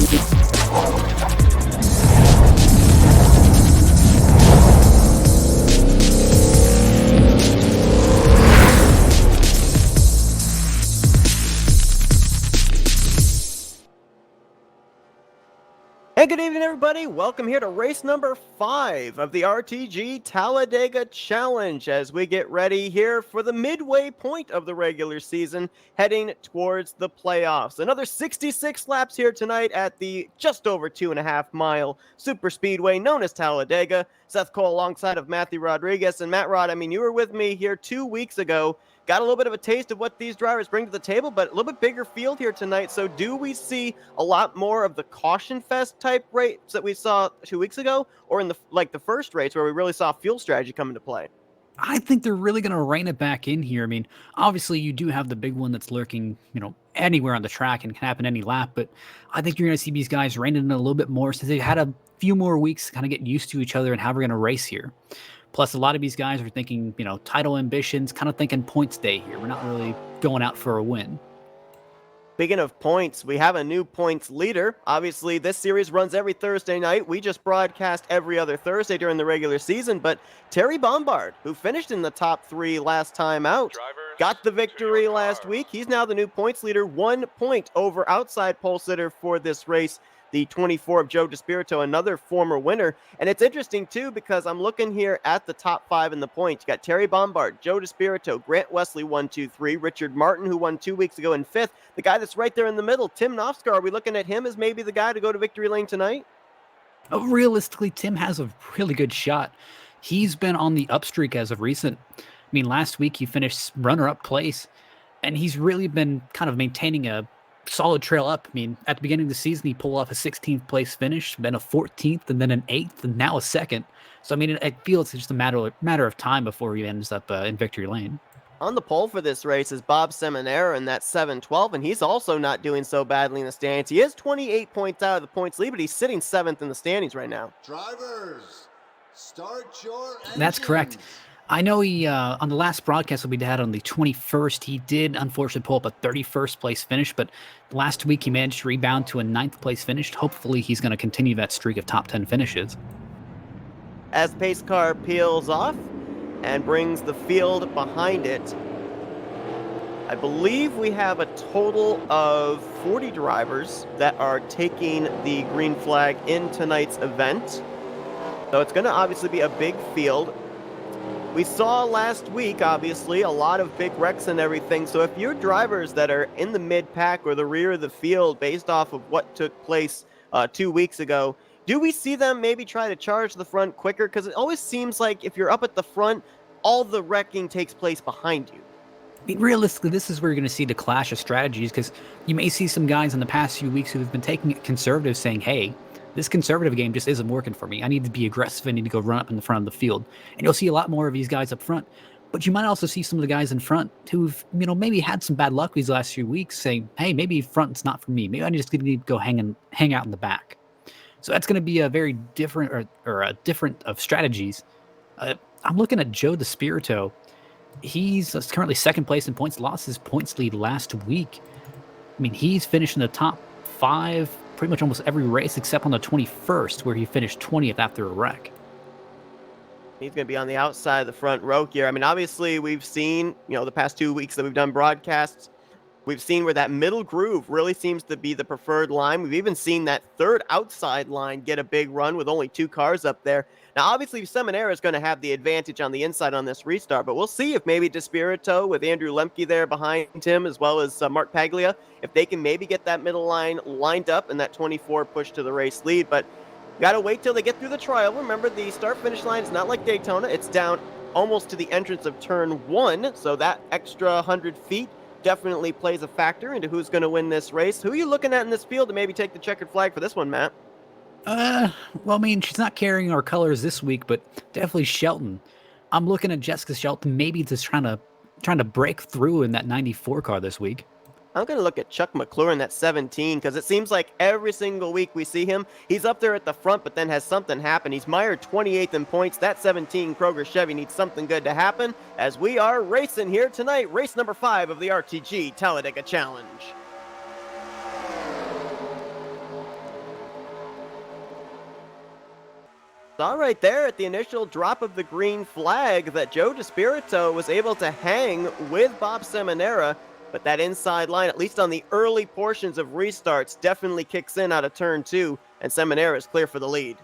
And good evening, everybody. Welcome here to race number 5 of the RTG Talladega Challenge as we get ready here for the midway point of the regular season, heading towards the playoffs. Another 66 laps here tonight at the just over 2.5 mile super speedway known as Talladega. Seth Cole alongside of Matthew Rodriguez. And Matt Rod, you were with me here 2 weeks ago. Got a little bit of a taste of what these drivers bring to the table, but a little bit bigger field here tonight. So do we see a lot more of the caution fest type race that we saw 2 weeks ago, or in the first race where we really saw fuel strategy come into play? I think they're really going to rein it back in here. Obviously you do have the big one that's lurking, anywhere on the track and can happen any lap, but I think you're going to see these guys rein it in a little bit more since they've had a few more weeks to kind of get used to each other and how we're going to race here. Plus, a lot of these guys are thinking, title ambitions, kind of thinking points day here. We're not really going out for a win. Speaking of points, we have a new points leader. Obviously, this series runs every Thursday night. We just broadcast every other Thursday during the regular season, but Terry Bombard, who finished in the top 3 last time out, got the victory last week. He's now the new points leader, 1 point over outside pole sitter for this race, the 24 of Joe DeSpirito, another former winner. And it's interesting, too, because I'm looking here at the top 5 in the points. You got Terry Bombard, Joe DeSpirito, Grant Wesley, 1, 2, 3, Richard Martin, who won 2 weeks ago in 5th. The guy that's right there in the middle, Tim Nofsgar, are we looking at him as maybe the guy to go to victory lane tonight? Realistically, Tim has a really good shot. He's been on the upstreak as of recent. Last week he finished runner-up place, and he's really been kind of maintaining a solid trail up. At the beginning of the season, he pulled off a 16th place finish, then a 14th, and then an 8th, and now a 2nd. So, I feel it's just a matter of time before he ends up in victory lane. On the pole for this race is Bob Seminara in that 7-12, and he's also not doing so badly in the standings. He is 28 points out of the points lead, but he's sitting 7th in the standings right now. Drivers, start your engines. That's correct. I know he, on the last broadcast that we had on the 21st, he did unfortunately pull up a 31st place finish, but last week he managed to rebound to a 9th place finish. Hopefully he's going to continue that streak of top 10 finishes. As the pace car peels off and brings the field behind it, I believe we have a total of 40 drivers that are taking the green flag in tonight's event. So it's going to obviously be a big field. We saw last week, obviously, a lot of big wrecks and everything. So if you're drivers that are in the mid-pack or the rear of the field based off of what took place 2 weeks ago, do we see them maybe try to charge the front quicker? Because it always seems like if you're up at the front, all the wrecking takes place behind you. Realistically, this is where you're going to see the clash of strategies, because you may see some guys in the past few weeks who have been taking it conservative, saying, hey, this conservative game just isn't working for me. I need to be aggressive. I need to go run up in the front of the field. And you'll see a lot more of these guys up front. But you might also see some of the guys in front who've, maybe had some bad luck these last few weeks, saying, hey, maybe front's not for me. Maybe I just need to go hang out in the back. So that's going to be a very different or a different of strategies. I'm looking at Joe DeSpirito. He's currently 2nd place in points, lost his points lead last week. He's finished in the top 5 pretty much almost every race except on the 21st, where he finished 20th after a wreck. He's going to be on the outside of the front row here. Obviously, we've seen, the past 2 weeks that we've done broadcasts, we've seen where that middle groove really seems to be the preferred line. We've even seen that third outside line get a big run with only 2 cars up there. Now, obviously, Seminara is going to have the advantage on the inside on this restart, but we'll see if maybe DeSpirito with Andrew Lemke there behind him, as well as Mark Paglia, if they can maybe get that middle line lined up and that 24 push to the race lead. But got to wait till they get through the trial. Remember, the start-finish line is not like Daytona. It's down almost to the entrance of turn 1, so that extra 100 feet definitely plays a factor into who's going to win this race. Who are you looking at in this field to maybe take the checkered flag for this one, Matt? She's not carrying our colors this week, but definitely Shelton. I'm looking at Jessica Shelton, maybe just trying to break through in that 94 car this week. I'm going to look at Chuck McClure in that 17, because it seems like every single week we see him, he's up there at the front, but then has something happen. He's mired 28th in points. That 17 Kroger Chevy needs something good to happen as we are racing here tonight. Race number 5 of the RTG Talladega Challenge. Saw right there at the initial drop of the green flag that Joe DeSpirito was able to hang with Bob Seminara, but that inside line, at least on the early portions of restarts, definitely kicks in out of turn 2, and Seminara is clear for the lead.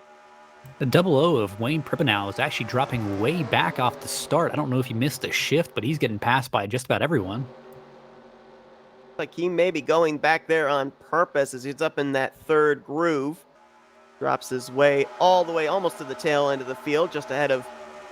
The double O of Wayne Prippenau is actually dropping way back off the start. I don't know if he missed a shift, but he's getting passed by just about everyone. Like he may be going back there on purpose as he's up in that third groove. Drops his way all the way almost to the tail end of the field, just ahead of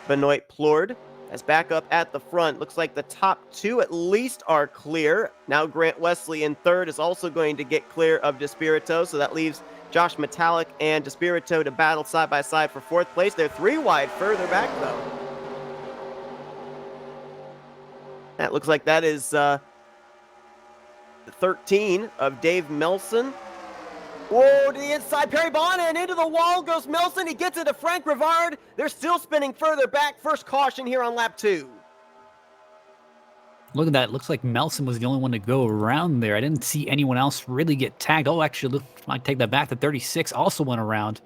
Benoit Plourde. As back up at the front, looks like the top 2 at least are clear. Now Grant Wesley in third is also going to get clear of DeSpirito, so that leaves Josh Metallic and DeSpirito to battle side by side for 4th place. They're 3 wide further back, though. That looks like that is the 13 of Dave Melson. Whoa, to the inside, Perry Bond, and into the wall goes Melson. He gets it to Frank Rivard. They're still spinning further back. First caution here on lap 2. Look at that. Looks like Melson was the only one to go around there. I didn't see anyone else really get tagged. Oh, actually, I take that back. The 36 also went around.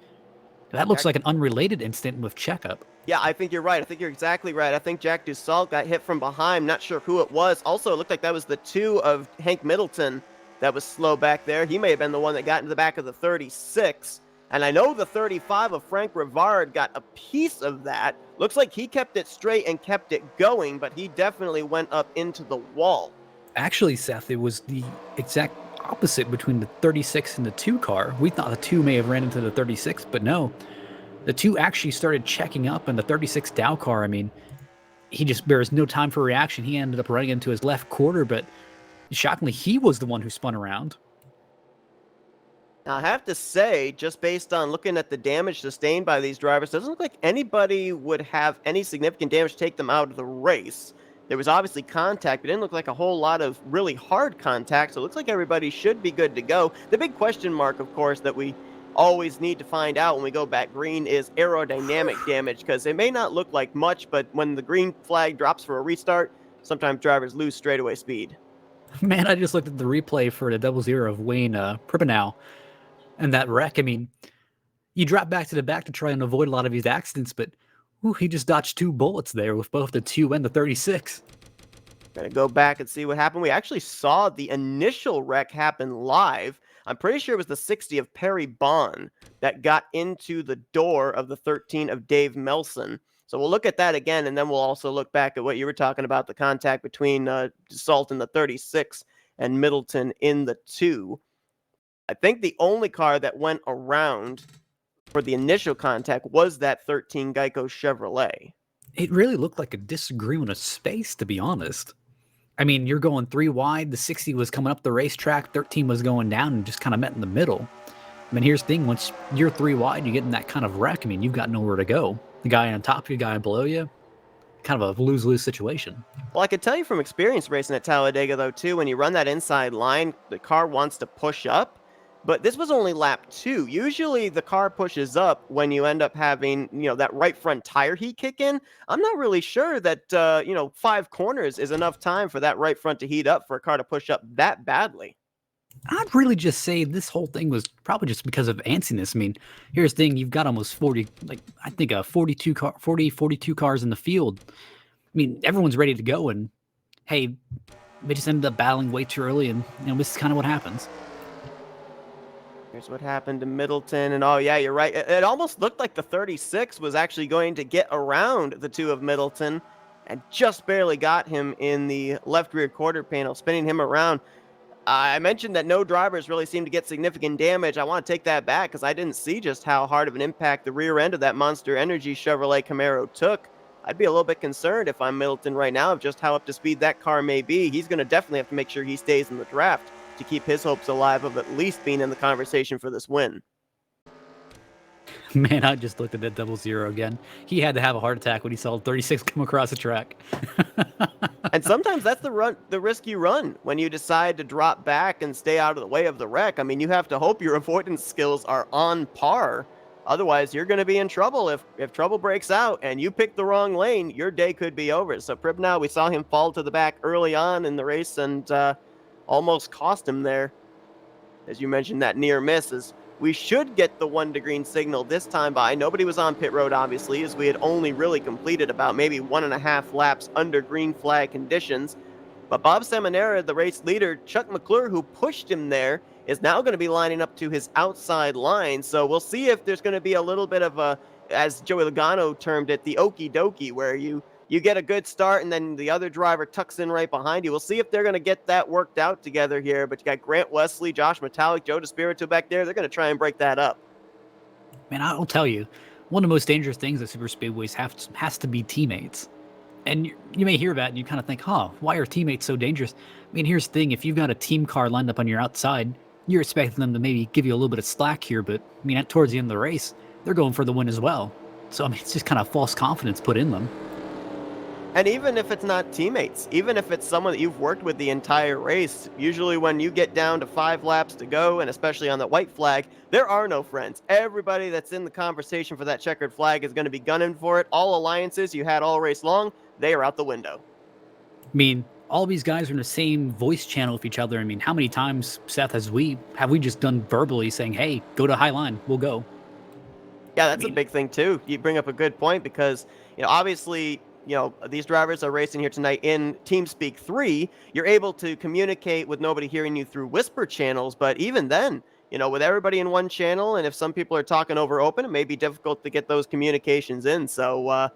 That looks like an unrelated incident with checkup. Yeah, I think you're right. I think you're exactly right. I think Jack Dussault got hit from behind. Not sure who it was. Also, it looked like that was the 2 of Hank Middleton that was slow back there. He may have been the one that got into the back of the 36. And I know the 35 of Frank Rivard got a piece of that. Looks like he kept it straight and kept it going, but he definitely went up into the wall. Actually, Seth, it was the exact opposite between the 36 and the 2 car. We thought the 2 may have ran into the 36, but no. The 2 actually started checking up, and the 36 Dow car, I mean, there was no time for reaction. He ended up running into his left quarter, but shockingly, he was the one who spun around. Now, I have to say, just based on looking at the damage sustained by these drivers, doesn't look like anybody would have any significant damage to take them out of the race. There was obviously contact, but it didn't look like a whole lot of really hard contact, so it looks like everybody should be good to go. The big question mark, of course, that we always need to find out when we go back green is aerodynamic damage, because it may not look like much, but when the green flag drops for a restart, sometimes drivers lose straightaway speed. Man, I just looked at the replay for the 00 of Wayne Prippenau and that wreck. I mean, you drop back to the back to try and avoid a lot of these accidents, but he just dodged 2 bullets there with both the 2 and the 36. Gonna go back and see what happened. We actually saw the initial wreck happen live. I'm pretty sure it was the 60 of Perry Bond that got into the door of the 13 of Dave Melson. So we'll look at that again, and then we'll also look back at what you were talking about, the contact between Dussault in the 36 and Middleton in the 2. I think the only car that went around for the initial contact was that 13 Geico Chevrolet. It really looked like a disagreement of space, to be honest. I mean, you're going 3 wide. The 60 was coming up the racetrack. 13 was going down and just kind of met in the middle. I mean, here's the thing. Once you're 3 wide, you get in that kind of wreck. I mean, you've got nowhere to go. The guy on top of you, the guy below you, kind of a lose-lose situation. Well, I can tell you from experience racing at Talladega, though, too, when you run that inside line, the car wants to push up. But this was only lap 2. Usually the car pushes up when you end up having, that right front tire heat kick in. I'm not really sure that, 5 corners is enough time for that right front to heat up for a car to push up that badly. I'd really just say this whole thing was probably just because of antsiness. I mean, here's the thing. You've got almost 40, I think 42 cars in the field. I mean, everyone's ready to go. And hey, they just ended up battling way too early. And, this is kind of what happens. Here's what happened to Middleton. And oh, yeah, you're right. It almost looked like the 36 was actually going to get around the 2 of Middleton and just barely got him in the left rear quarter panel, spinning him around. I mentioned that no drivers really seemed to get significant damage. I want to take that back because I didn't see just how hard of an impact the rear end of that Monster Energy Chevrolet Camaro took. I'd be a little bit concerned if I'm Middleton right now of just how up to speed that car may be. He's going to definitely have to make sure he stays in the draft to keep his hopes alive of at least being in the conversation for this win. Man, I just looked at that 00 again. He had to have a heart attack when he saw 36 come across the track. And sometimes that's the risk you run when you decide to drop back and stay out of the way of the wreck. I mean, you have to hope your avoidance skills are on par. Otherwise, you're going to be in trouble. If trouble breaks out and you pick the wrong lane, your day could be over. So Prippenau, we saw him fall to the back early on in the race and almost cost him there. As you mentioned, that near miss as we should get the 1 to green signal this time by. Nobody was on pit road, obviously, as we had only really completed about maybe 1.5 laps under green flag conditions. But Bob Seminara, the race leader, Chuck McClure, who pushed him there, is now going to be lining up to his outside line. So we'll see if there's going to be a little bit of a, as Joey Logano termed it, the okie dokie, where you get a good start and then the other driver tucks in right behind you. We'll see if they're going to get that worked out together here. But you got Grant Wesley, Josh Metallic, Joe DeSpirito back there. They're going to try and break that up. Man, I'll tell you, one of the most dangerous things that super speedways has to be teammates. And you may hear that and you kind of think, why are teammates so dangerous? I mean, here's the thing. If you've got a team car lined up on your outside, you're expecting them to maybe give you a little bit of slack here. But, I mean, towards the end of the race, they're going for the win as well. So, I mean, it's just kind of false confidence put in them. And even if it's not teammates, even if it's someone that you've worked with the entire race, usually when you get down to 5 laps to go, and especially on the white flag, there are no friends. Everybody that's in the conversation for that checkered flag is going to be gunning for it. All alliances you had all race long, they are out the window. I mean, all these guys are in the same voice channel with each other. I mean, how many times, Seth, have we just done verbally saying, hey, go to high line, we'll go? Yeah, that's a big thing too. You bring up a good point because, obviously, these drivers are racing here tonight in TeamSpeak 3. You're able to communicate with nobody hearing you through whisper channels, but even then, with everybody in one channel, and if some people are talking over open, it may be difficult to get those communications in. So,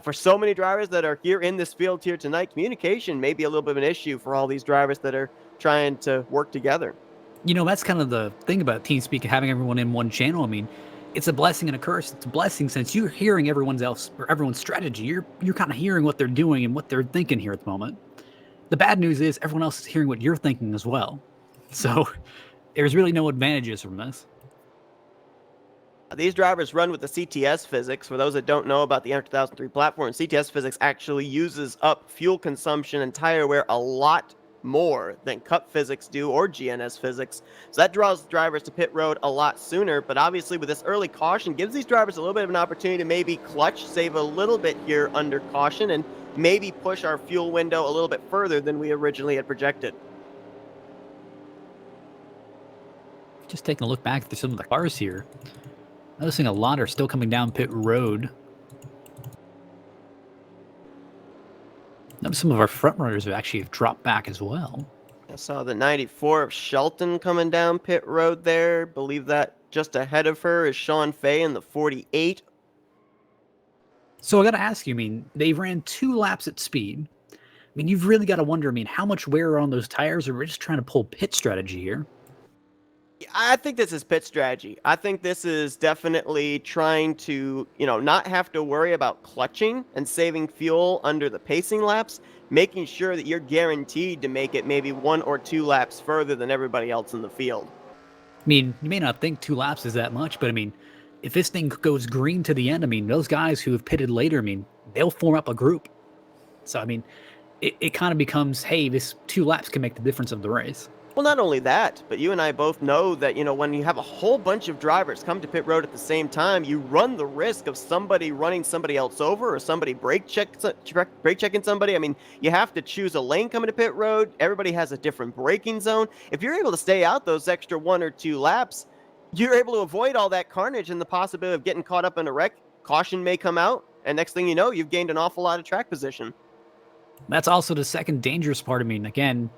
for so many drivers that are here in this field here tonight, communication may be a little bit of an issue for all these drivers that are trying to work together. That's kind of the thing about TeamSpeak, having everyone in one channel. I mean, it's a blessing and a curse. It's a blessing since you're hearing everyone's strategy. You're kind of hearing what they're doing and what they're thinking here at the moment. The bad news is everyone else is hearing what you're thinking as well. So there's really no advantages from this. These drivers run with the CTS physics. For those that don't know about the M2003 platform, CTS physics actually uses up fuel consumption and tire wear a lot more than Cup physics do or GNS physics. So that draws drivers to pit road a lot sooner. But obviously with this early caution, gives these drivers a little bit of an opportunity to maybe clutch, save a little bit here under caution, and maybe push our fuel window a little bit further than we originally had projected. Just taking a look back through some of the cars here, noticing a lot are still coming down pit road. Some of our front runners have actually dropped back as well. I saw the 94 of Shelton coming down pit road there. Believe that just ahead of her is Sean Fay in the 48. So I got to ask you, I mean, they ran 2 laps at speed. I mean, you've really got to wonder, I mean, how much wear are on those tires, or we're just trying to pull pit strategy here? I think this is pit strategy. I think this is definitely trying to, not have to worry about clutching and saving fuel under the pacing laps, making sure that you're guaranteed to make it maybe 1 or 2 laps further than everybody else in the field. I mean, you may not think 2 laps is that much, but I mean, if this thing goes green to the end, I mean, those guys who have pitted later, I mean, they'll form up a group. So, I mean, it kind of becomes, hey, this 2 laps can make the difference of the race. Well, not only that, but you and I both know that, when you have a whole bunch of drivers come to pit road at the same time, you run the risk of somebody running somebody else over or somebody brake checking somebody. I mean, you have to choose a lane coming to pit road. Everybody has a different braking zone. If you're able to stay out those extra 1 or 2 laps, you're able to avoid all that carnage and the possibility of getting caught up in a wreck. Caution may come out, and next thing you know, you've gained an awful lot of track position. That's also the second dangerous part. I mean, again,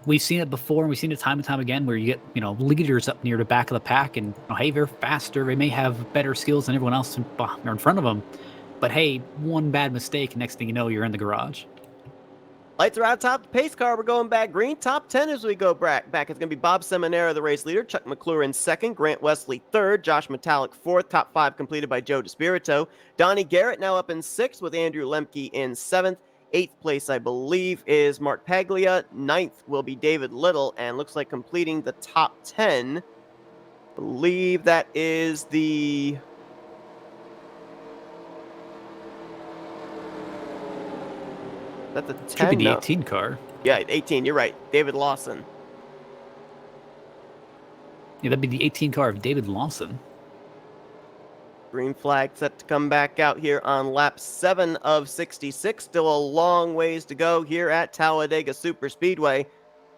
we've seen it before, and we've seen it time and time again where you get, leaders up near the back of the pack, and, hey, they're faster. They may have better skills than everyone else in front of them. But, hey, one bad mistake, and next thing you know, you're in the garage. Lights are out top. The pace car, we're going back green. Top 10 as we go back. It's going to be Bob Seminara, the race leader. Chuck McClure in second. Grant Wesley third. Josh Metallic fourth. Top 5 completed by Joe DeSpirito. Donnie Garrett now up in sixth with Andrew Lemke in seventh. 8th place, I believe, is Mark Paglia. 9th will be David Little, and looks like completing the top 10. Believe that is the... That's the 10. Should be the 18 car. Yeah, 18. You're right. David Lawson. Yeah, that'd be the 18 car of David Lawson. Green flag set to come back out here on lap 7 of 66. Still a long ways to go here at Talladega Superspeedway.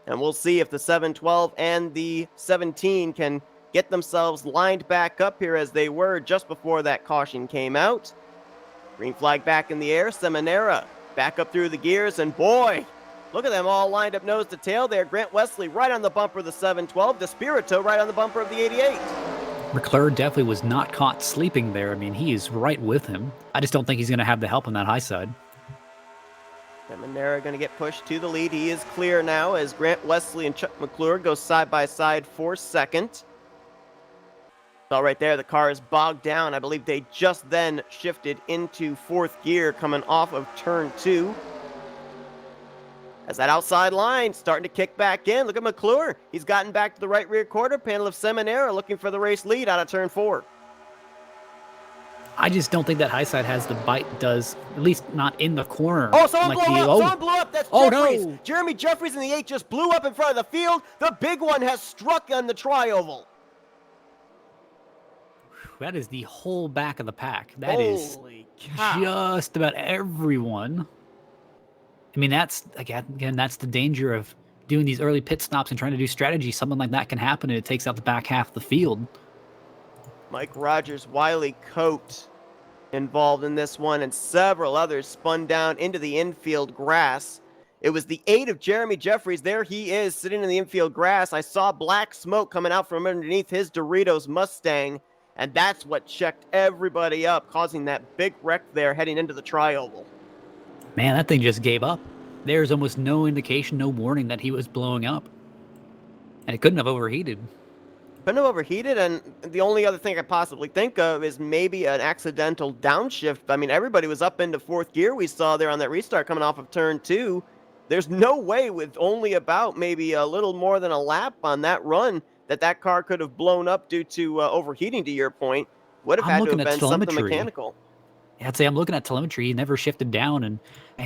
And we'll see if the 712 and the 17 can get themselves lined back up here as they were just before that caution came out. Green flag back in the air. Seminara back up through the gears, and boy, look at them all lined up nose to tail there. Grant Wesley right on the bumper of the 712. DeSpirito right on the bumper of the 88. McClure definitely was not caught sleeping there. I mean, he is right with him. I just don't think he's going to have the help on that high side. Seminara going to get pushed to the lead. He is clear now as Grant Wesley and Chuck McClure go side by side for second. So right there, the car is bogged down. I believe they just then shifted into fourth gear coming off of turn 2. As that outside line starting to kick back in. Look at McClure. He's gotten back to the right rear quarter panel of Seminara looking for the race lead out of turn 4. I just don't think that high side has the bite does, at least not in the corner. Oh, someone blew up! Someone blew up! That's Jeffries! No. Jeremy Jeffries in the 8 just blew up in front of the field. The big one has struck on the tri-oval. That is the whole back of the pack. That Holy is cow. just about everyone. I mean, that's, again, that's the danger of doing these early pit stops and trying to do strategy. Something like that can happen, and it takes out the back half of the field. Mike Rogers, Wiley Coate involved in this one, and several others spun down into the infield grass. It was the 8 of Jeremy Jeffries. There he is, sitting in the infield grass. I saw black smoke coming out from underneath his Doritos Mustang, and that's what checked everybody up, causing that big wreck there heading into the tri-oval. Man, that thing just gave up. There's almost no indication, no warning that he was blowing up. And it couldn't have overheated. Couldn't have overheated, and the only other thing I could possibly think of is maybe an accidental downshift. I mean, everybody was up into fourth gear we saw there on that restart coming off of turn 2. There's no way with only about maybe a little more than a lap on that run that car could have blown up due to overheating, to your point. Would have had to have been something mechanical. Yeah, I'd say I'm looking at telemetry. He never shifted down, and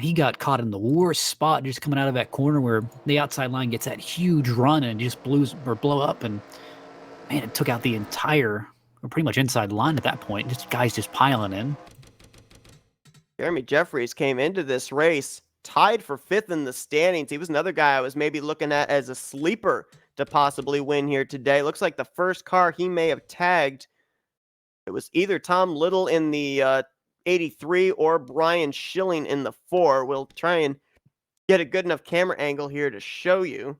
he got caught in the worst spot just coming out of that corner where the outside line gets that huge run and just blow up, and man, it took out the entire, or pretty much inside line at that point. Just guys just piling in. Jeremy Jeffries came into this race tied for 5th in the standings. He was another guy I was maybe looking at as a sleeper to possibly win here today. Looks like the first car he may have tagged, it was either Tom Little in the 83 or Brian Schilling in the 4. We'll try and get a good enough camera angle here to show you.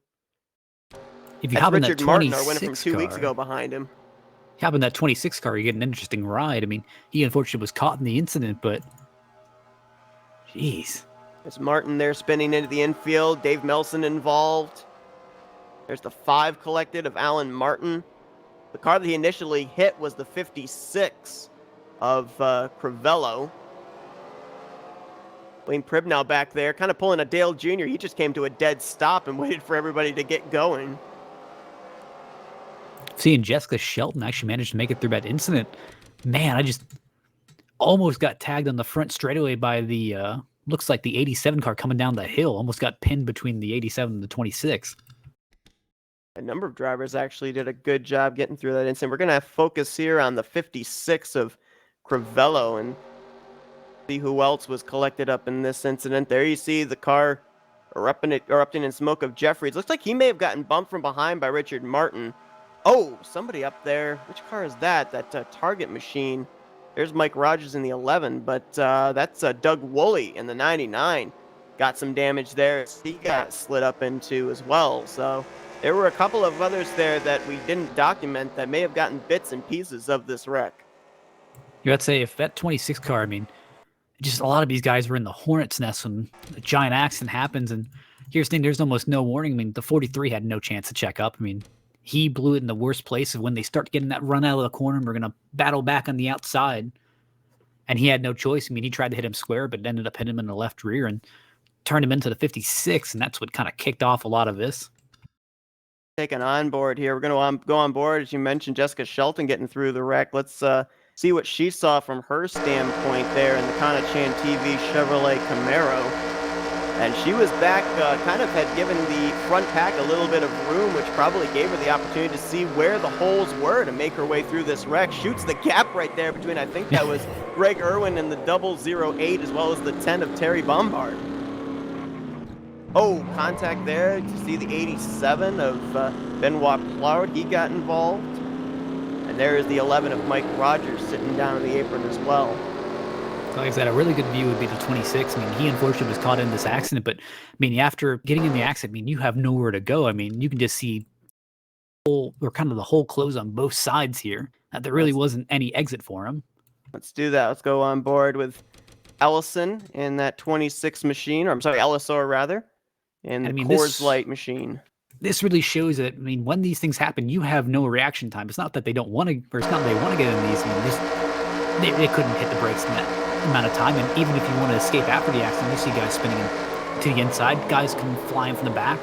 If you hop in that 26 Martin, our winner from 2 weeks ago, behind him. You hop in that 26 car, you get an interesting ride. I mean, he unfortunately was caught in the incident, but jeez. There's Martin there spinning into the infield. Dave Melson involved. There's the 5 collected of Alan Martin. The car that he initially hit was the 56 of Crivello. Wayne Pribnow back there, kind of pulling a Dale Jr. He just came to a dead stop and waited for everybody to get going. Seeing Jessica Shelton actually managed to make it through that incident. Man, I just almost got tagged on the front straightaway by the, looks like the 87 car coming down the hill. Almost got pinned between the 87 and the 26. A number of drivers actually did a good job getting through that incident. We're going to focus here on the 56 of Crivello and see who else was collected up in this incident. There you see the car erupting in smoke of Jeffries. Looks like he may have gotten bumped from behind by Richard Martin. Oh, somebody up there. Which car is that? That Target machine. There's Mike Rogers in the 11, but that's Doug Woolley in the 99. Got some damage there. He got slid up into as well. So there were a couple of others there that we didn't document that may have gotten bits and pieces of this wreck. You would say if that 26 car, I mean, just a lot of these guys were in the hornet's nest when a giant accident happens. And here's the thing, there's almost no warning. I mean, the 43 had no chance to check up. I mean, he blew it in the worst place of when they start getting that run out of the corner and we're going to battle back on the outside. And he had no choice. I mean, he tried to hit him square, but ended up hitting him in the left rear and turned him into the 56. And that's what kind of kicked off a lot of this. Taking on board here. We're going to go on board, as you mentioned, Jessica Shelton getting through the wreck. Let's see what she saw from her standpoint there in the Kana-Chan TV Chevrolet Camaro. And she was back, kind of had given the front pack a little bit of room, which probably gave her the opportunity to see where the holes were to make her way through this wreck. Shoots the gap right there between, I think that was Greg Irwin and the 008, as well as the 10 of Terry Bombard. Oh, contact there to see the 87 of Benoit Plourde. He got involved. there is the 11 of Mike Rogers sitting down in the apron as well. Like I said, a really good view would be the 26. I mean, he unfortunately was caught in this accident, but I mean, after getting in the accident, I mean, you have nowhere to go. I mean, you can just see kind of the whole close on both sides here. There really wasn't any exit for him. Let's do that. Let's go on board with Ellison in that 26 machine, or I'm sorry, Ellisor rather, in the Coors Light machine. This really shows that, I mean, when these things happen, you have no reaction time. It's not that they don't want to, or it's not that they want to get in these. I mean, they couldn't hit the brakes in that amount of time. And even if you want to escape after the accident, you see guys spinning to the inside. Guys come flying from the back.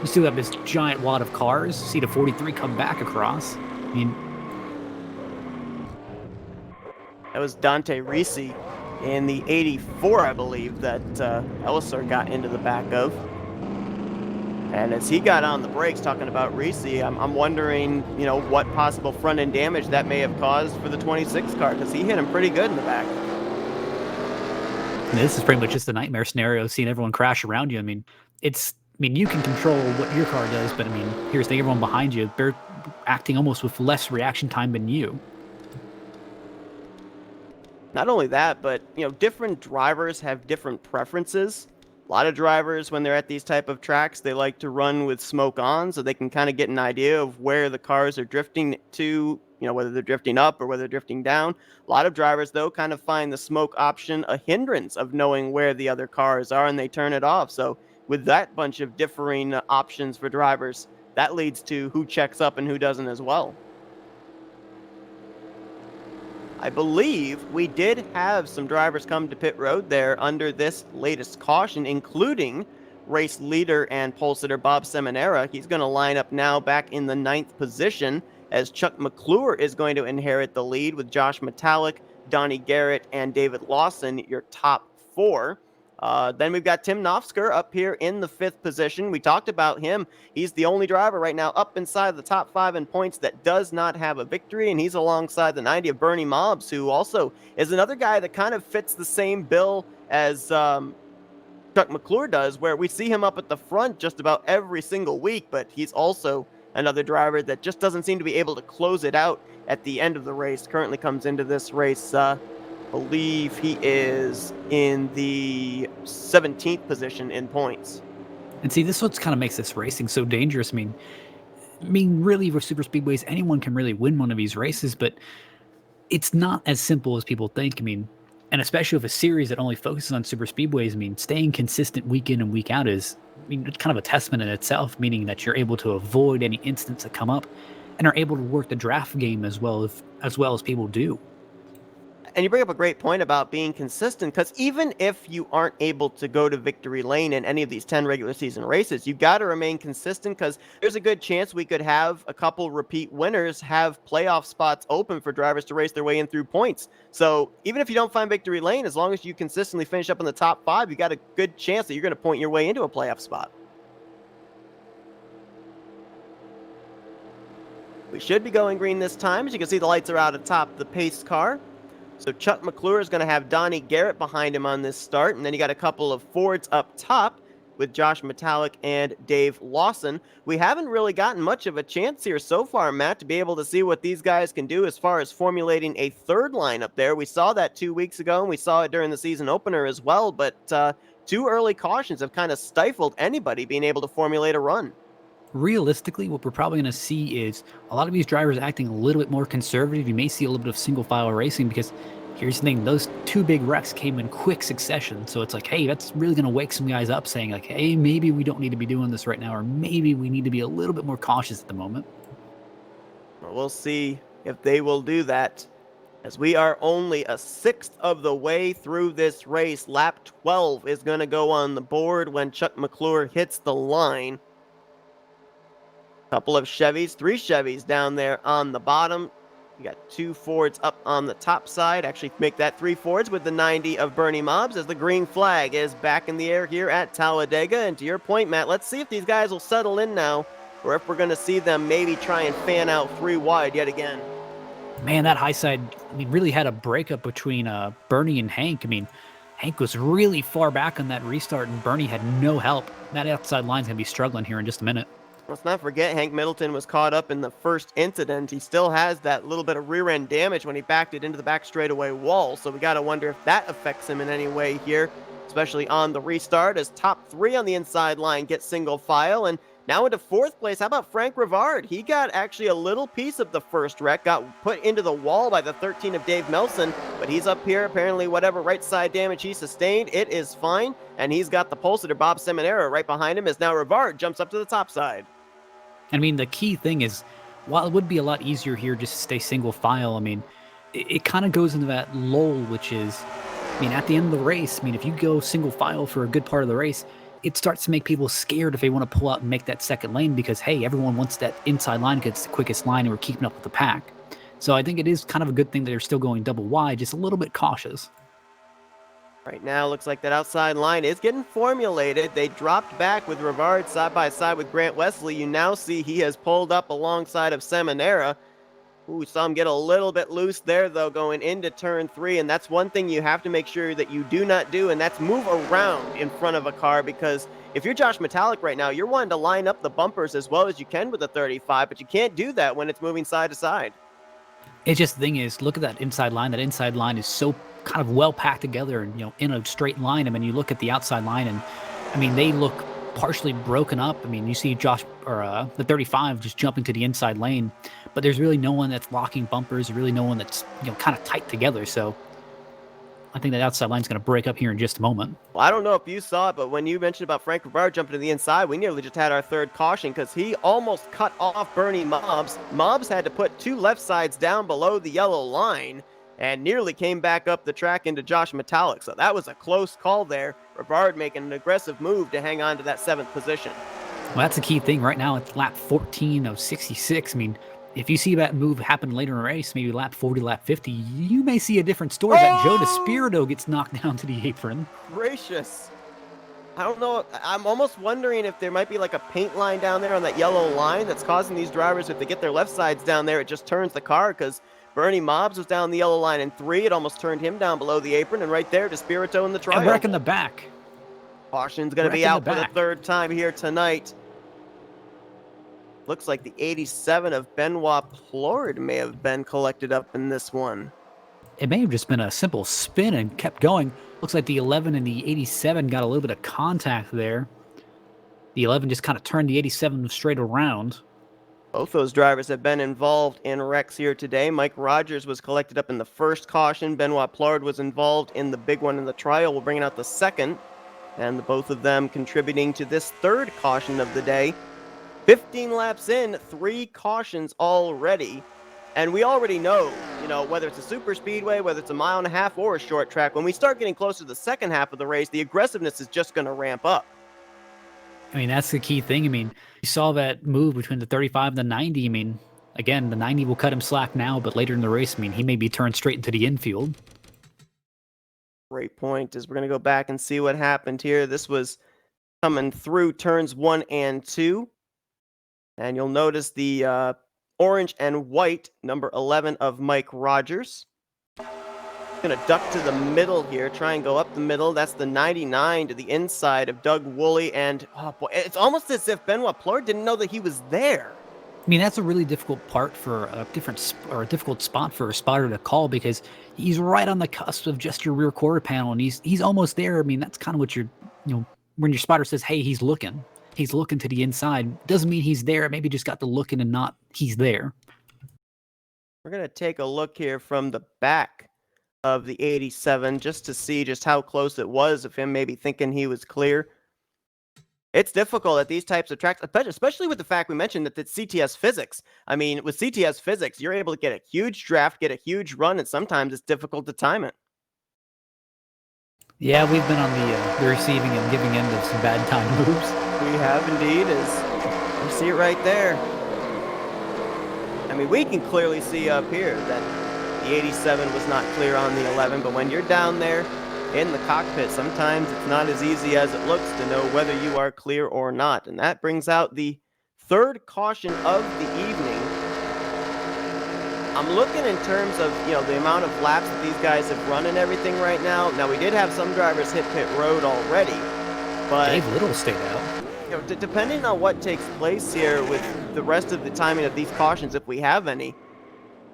You still have this giant wad of cars. See the 43 come back across. I mean, that was Dante Risi in the 84, I believe, that Ellisor got into the back of. And as he got on the brakes, talking about Risi, I'm wondering, you know, what possible front-end damage that may have caused for the 26 car, because he hit him pretty good in the back. And this is pretty much just a nightmare scenario, seeing everyone crash around you. I mean, you can control what your car does, but I mean, here's the thing, everyone behind you, they're acting almost with less reaction time than you. Not only that, but, you know, different drivers have different preferences. A lot of drivers, when they're at these type of tracks, they like to run with smoke on so they can kind of get an idea of where the cars are drifting to, you know, whether they're drifting up or whether they're drifting down. A lot of drivers, though, kind of find the smoke option a hindrance of knowing where the other cars are, and they turn it off. So with that bunch of differing options for drivers, that leads to who checks up and who doesn't as well. I believe we did have some drivers come to pit road there under this latest caution, including race leader and pole sitter Bob Seminara. He's going to line up now back in the 9th position as Chuck McClure is going to inherit the lead with Josh Metallic, Donnie Garrett, and David Lawson, your top 4. Then we've got Tim Nofsker up here in the 5th position. We talked about him. He's the only driver right now up inside the top 5 in points that does not have a victory, and he's alongside the 90 of Bernie Mobbs, who also is another guy that kind of fits the same bill as Chuck McClure does, where we see him up at the front just about every single week, but he's also another driver that just doesn't seem to be able to close it out at the end of the race. Currently comes into this race believe he is in the 17th position in points. And see, this is what kind of makes this racing so dangerous. I mean, really, for super speedways, anyone can really win one of these races, but it's not as simple as people think. I mean, and especially with a series that only focuses on super speedways, I mean, staying consistent week in and week out is, I mean, it's kind of a testament in itself, meaning that you're able to avoid any incidents that come up and are able to work the draft game as well as people do. And you bring up a great point about being consistent, because even if you aren't able to go to victory lane in any of these 10 regular season races, you've got to remain consistent, because there's a good chance we could have a couple repeat winners have playoff spots open for drivers to race their way in through points. So even if you don't find victory lane, as long as you consistently finish up in the top 5, you got a good chance that you're going to point your way into a playoff spot. We should be going green this time. As you can see, the lights are out atop the pace car. So Chuck McClure is going to have Donnie Garrett behind him on this start. And then you got a couple of Fords up top with Josh Metallic and Dave Lawson. We haven't really gotten much of a chance here so far, Matt, to be able to see what these guys can do as far as formulating a third line up there. We saw that 2 weeks ago, and we saw it during the season opener as well. But 2 early cautions have kind of stifled anybody being able to formulate a run. Realistically, what we're probably going to see is a lot of these drivers acting a little bit more conservative. You may see a little bit of single file racing, because here's the thing, those 2 big wrecks came in quick succession. So it's like, hey, that's really going to wake some guys up saying like, hey, maybe we don't need to be doing this right now, or maybe we need to be a little bit more cautious at the moment. Well, we'll see if they will do that, as we are only a 1/6 of the way through this race. Lap 12 is going to go on the board when Chuck McClure hits the line. Couple of Chevys, 3 Chevys down there on the bottom. You got 2 Fords up on the top side. Actually, make that 3 Fords with the 90 of Bernie Mobbs, as the green flag is back in the air here at Talladega. And to your point, Matt, let's see if these guys will settle in now, or if we're going to see them maybe try and fan out 3 wide yet again. Man, that high side, I mean, really had a breakup between Bernie and Hank. I mean, Hank was really far back on that restart, and Bernie had no help. That outside line's going to be struggling here in just a minute. Let's not forget Hank Middleton was caught up in the first incident. He still has that little bit of rear end damage when he backed it into the back straightaway wall. So we got to wonder if that affects him in any way here, especially on the restart as top 3 on the inside line get single file. And now into 4th place, how about Frank Rivard? He got actually a little piece of the first wreck, got put into the wall by the 13 of Dave Melson, but he's up here. Apparently whatever right side damage he sustained, it is fine. And he's got the pulsator Bob Seminara right behind him as now Rivard jumps up to the top side. I mean, the key thing is, while it would be a lot easier here just to stay single file, I mean, it kind of goes into that lull, which is, I mean, at the end of the race, I mean, if you go single file for a good part of the race, it starts to make people scared if they want to pull out and make that second lane because, hey, everyone wants that inside line because it's the quickest line and we're keeping up with the pack. So I think it is kind of a good thing that they're still going double wide, just a little bit cautious. Right now, looks like that outside line is getting formulated. They dropped back with Rivard side by side with Grant Wesley. You now see he has pulled up alongside of Seminara. Ooh, saw him get a little bit loose there, though, going into turn 3. And that's one thing you have to make sure that you do not do, and that's move around in front of a car, because if you're Josh Metallic right now, you're wanting to line up the bumpers as well as you can with the 35, but you can't do that when it's moving side to side. It's just the thing is, look at that inside line. That inside line is so kind of well packed together and, you know, in a straight line. I mean, you look at the outside line and, I mean, they look partially broken up. I mean, you see Josh, or the 35 just jumping to the inside lane, but there's really no one that's locking bumpers, really no one that's, you know, kind of tight together. So I think that outside line's going to break up here in just a moment. Well, I don't know if you saw it, but when you mentioned about Frank Rivard jumping to the inside, we nearly just had our 3rd caution because he almost cut off Bernie Mobbs. Mobbs had to put 2 left sides down below the yellow line and nearly came back up the track into Josh Metallic. So that was a close call there. Rivard making an aggressive move to hang on to that 7th position. Well, that's the key thing right now. It's lap 14 of 66. I mean, if you see that move happen later in the race, maybe lap 40, lap 50, you may see a different story. That Joe DeSpirito gets knocked down to the apron. Gracious. I don't know. I'm almost wondering if there might be like a paint line down there on that yellow line that's causing these drivers, if they get their left sides down there, it just turns the car, because Bernie Mobbs was down the yellow line in 3. It almost turned him down below the apron, and right there, DeSpirito in the trial. And wreck in the back. Caution's going to be out for the 3rd time here tonight. Looks like the 87 of Benoit Plord may have been collected up in this one. It may have just been a simple spin and kept going. Looks like the 11 and the 87 got a little bit of contact there. The 11 just kind of turned the 87 straight around. Both those drivers have been involved in wrecks here today. Mike Rogers was collected up in the 1st caution. Benoit Plord was involved in the big one in the trial. We're bringing out the 2nd. And the both of them contributing to this 3rd caution of the day. 15 laps in, 3 cautions already. And we already know, you know, whether it's a super speedway, whether it's a 1.5 miles or a short track, when we start getting closer to the second half of the race, the aggressiveness is just going to ramp up. I mean, that's the key thing. I mean, you saw that move between the 35 and the 90. I mean, again, the 90 will cut him slack now, but later in the race, I mean, he may be turned straight into the infield. Great point, as we're going to go back and see what happened here. This was coming through turns 1 and 2. And you'll notice the orange and white, number 11 of Mike Rogers. Going to duck to the middle here, try and go up the middle. That's the 99 to the inside of Doug Woolley. And oh boy, it's almost as if Benoit Plord didn't know that he was there. I mean, that's a really difficult part for a difficult spot for a spotter to call, because he's right on the cusp of just your rear quarter panel, and he's almost there. I mean, that's kind of what you're, you know, when your spotter says, hey, he's looking to the inside, doesn't mean he's there. Maybe just got the looking and not he's there. We're going to take a look here from the back of the 87 just to see just how close it was of him maybe thinking he was clear. It's difficult at these types of tracks, especially with the fact we mentioned that it's CTS physics. I mean, with CTS physics, you're able to get a huge draft, get a huge run, and sometimes it's difficult to time it. Yeah, we've been on the receiving and giving end of some bad time moves. We have indeed, as you see it right there. I mean, we can clearly see up here that the 87 was not clear on the 11, but when you're down there in the cockpit, sometimes it's not as easy as it looks to know whether you are clear or not. And that brings out the 3rd caution of the evening. I'm looking in terms of, you know, the amount of laps that these guys have run and everything right now. Now, we did have some drivers hit pit road already, but Dave Little stayed out. depending on what takes place here with the rest of the timing of these cautions, if we have any,